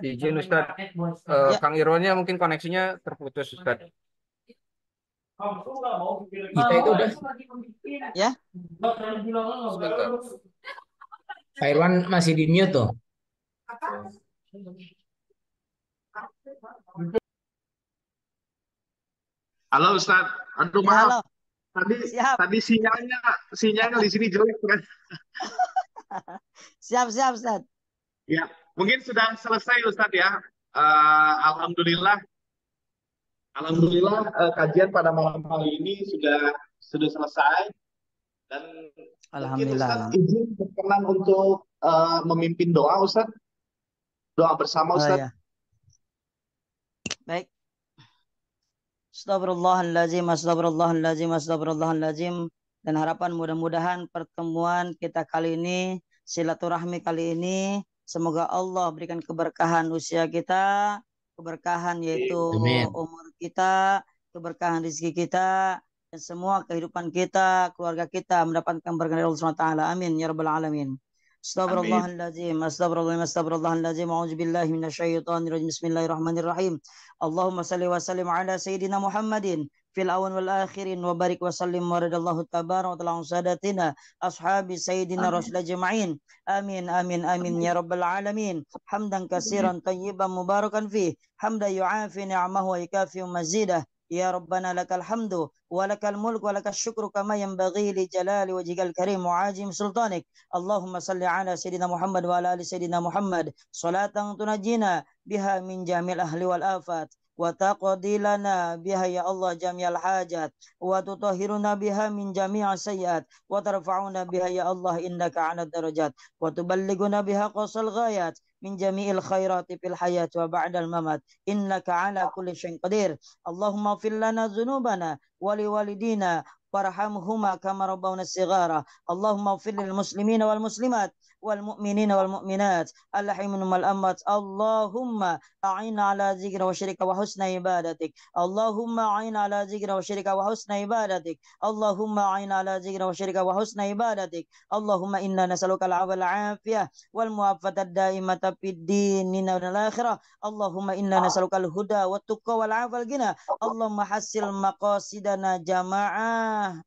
Izin Ustaz, Ya. Kang Irwannya mungkin koneksinya terputus Ustaz. Kita itu udah. Ya. Sebentar. Pak Irwan masih di mute tuh. Halo Ustaz. Aduh Ya, maaf. halo. Siap. Tadi sinyalnya di sini jelek kan. Siap Ustaz. Ya, mungkin sudah selesai Ustaz ya. Alhamdulillah kajian pada malam hari ini sudah selesai, dan mungkin Ustaz izin berkenan untuk memimpin doa Ustaz. Doa bersama Ustaz. Ya. Baik. Astagfirullahaladzim. Dan harapan mudah-mudahan pertemuan kita kali ini, silaturahmi kali ini, semoga Allah berikan keberkahan usia kita, keberkahan yaitu umur kita, keberkahan rezeki kita, dan semua kehidupan kita, keluarga kita mendapatkan berkah dari Allah SWT. Amin ya rabbal alamin. Astagfirullahaladzim. A'udzu billahi minasyaitonir rajim. Bismillahirrahmanirrahim. Allahumma salli wa sallim ala sayyidina Muhammadin fil awwal wal akhirin wa barik wa sallim wa radallahu tabaraka wa ta'ala sadatina ashabi sayyidina rasulullah jama'in. Amin ya rabbal alamin. Hamdan katsiran tayyiban mubarakan fi, hamdan yu'afi ni'amahu wa yukafi mazidah. Ya Rabbana lakal hamdu wa lakal mulk wa lakal syukru kama yanbaghi li jalali wajhikal karim wa ajim sultanik. Allahumma salli ala sayyidina Muhammad wa ala ali sayyidina Muhammad salatan tunajina biha min jamil ahli wal afat wa taqdi lana biha ya Allah jami'al hajat wa tutahhiruna biha min jami'as sayyiat wa tarfa'una biha ya Allah innaka 'ala darajat wa tuballighuna biha qasal ghayat min jami'il khairati fil hayat wa ba'dal mamat innaka 'ala kulli syai'in qadir. Allahumma ighfir lana dzunubana wa liwalidina warhamhuma kama rabbawna shighara. Allahumma ighfir lil muslimina wal muslimat والمؤمنين والمؤمنات الأحياء منهم والأموات اللهم أعنا على ذكر وشرك وحسن عبادتك اللهم أعنا على ذكر وشرك وحسن عبادتك اللهم أعنا على ذكر وشرك وحسن عبادتك اللهم إنا نسألك العفو والعافية والمعافاة الدائمة في الدين والآخرة اللهم إنا نسألك الهدى والتقى والعفو والغنى اللهم حسن مقاصدنا جماعة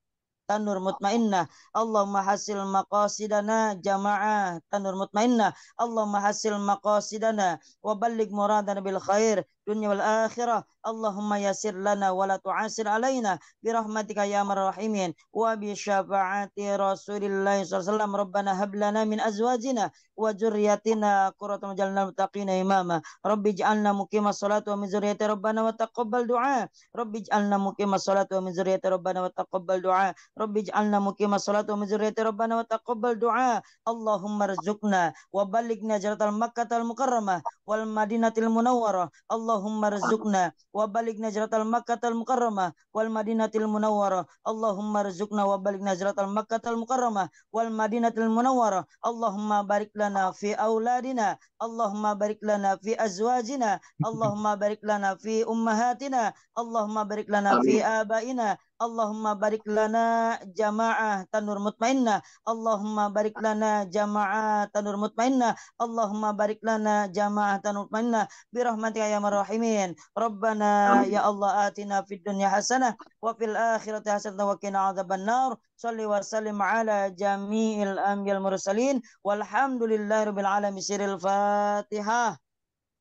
tanur mutmainnah Allahumma hasil maqasidana jamaah tanur mutmainnah Allahumma hasil maqasidana wa balligh muradana bil khair dunya wal akhirah Allahumma yassir lana wa la tu'asir alaina bi rahmatika ya arhamar rahimin wa bi syafaati Rasulillah sallallahu alaihi wasallam rabbana hab lana min azwajina wa dzurriyyatina qurrata a'yun muttaqina imama rabbi ij'alna muqimas salati wa min dzurriyyati rabbana wa taqabbal du'a rabbi ij'alna muqimas salati wa min dzurriyyati rabbana wa taqabbal du'a Rabbi ij'alna muqimas salati wa min dzurriyyati rabbana wa taqabbal du'a Allahumma rzuqna wa balighna jaratal Makkahal mukarramah wal Madinatil munawwarah Allahumma rzuqna wa balighna jaratal Makkahal mukarramah wal Madinatil munawwarah Allahumma rzuqna wa balighna jaratal Makkahal mukarramah wal Madinatil munawwarah Allahumma barik lana fi auladina Allahumma barik lana fi azwajina Allahumma barik lana fi ummahatina Allahumma barik lana fi abaina Allahumma barik lana jamaah tanur mutmainnah Allahumma barik lana jamaah tanur mutmainnah Allahumma barik lana jamaah tanur mutmainnah birahmatika ya arhamar rahimin Rabbana ya Allah atina fid dunya hasanah wa fil akhirati hasanah wa qina adzabannar salli wa sallim ala jami'il anbiya'il mursalin walhamdulillahirabbil alamin sirril fatihah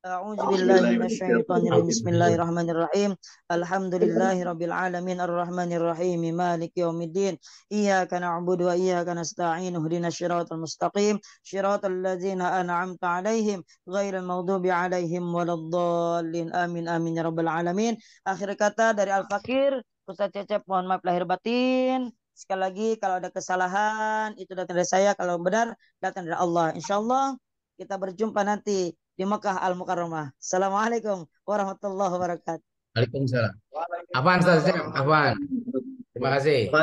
أعوذ بالله من الشيطان الرجيم بسم الله الرحمن الرحيم الحمد لله رب العالمين الرحمن الرحيم مالك يوم الدين إياك نعبد وإياك نستعين اهدنا الصراط المستقيم صراط الذين أنعمت عليهم غير المغضوب عليهم ولا الضالين آمين آمين يا رب العالمين. Akhir kata dari Al-Fakir Ustaz Cecep, mohon maaf lahir batin. Sekali lagi kalau ada kesalahan itu datang dari saya, kalau benar datang dari Allah. Insyaallah kita berjumpa nanti di Mekah Al-Mukarramah. Assalamualaikum warahmatullahi wabarakatuh. Waalaikumsalam. Apaan Ustaz? Apaan? Terima kasih.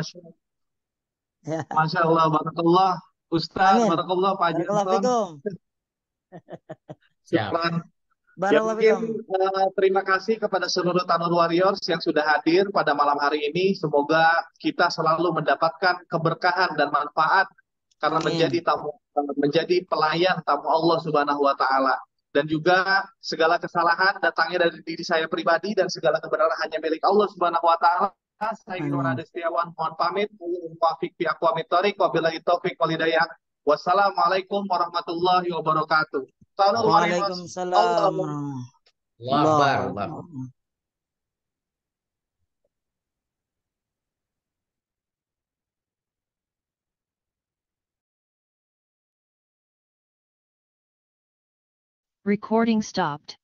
Masya Allah, barakallah. Ustaz, Amin. barakallah Pak Haji Barakallahu Anton. fikum. Siap. Ya, Barakallahu mungkin fikum. terima kasih kepada seluruh Tanur Warriors yang sudah hadir pada malam hari ini. Semoga kita selalu mendapatkan keberkahan dan manfaat karena Amin. menjadi pelayan tamu Allah Subhanahu wa taala. Dan juga segala kesalahan datangnya dari diri saya pribadi dan segala kebenaran hanya milik Allah Subhanahu wa taala. Saya Nur Setiawan mohon pamit. Muwafiq fi aqwamit thoriq wabillahi taufiq wal hidayah. Wassalamualaikum warahmatullahi wabarakatuh. Waalaikumsalam. Allahu Akbar. Recording stopped.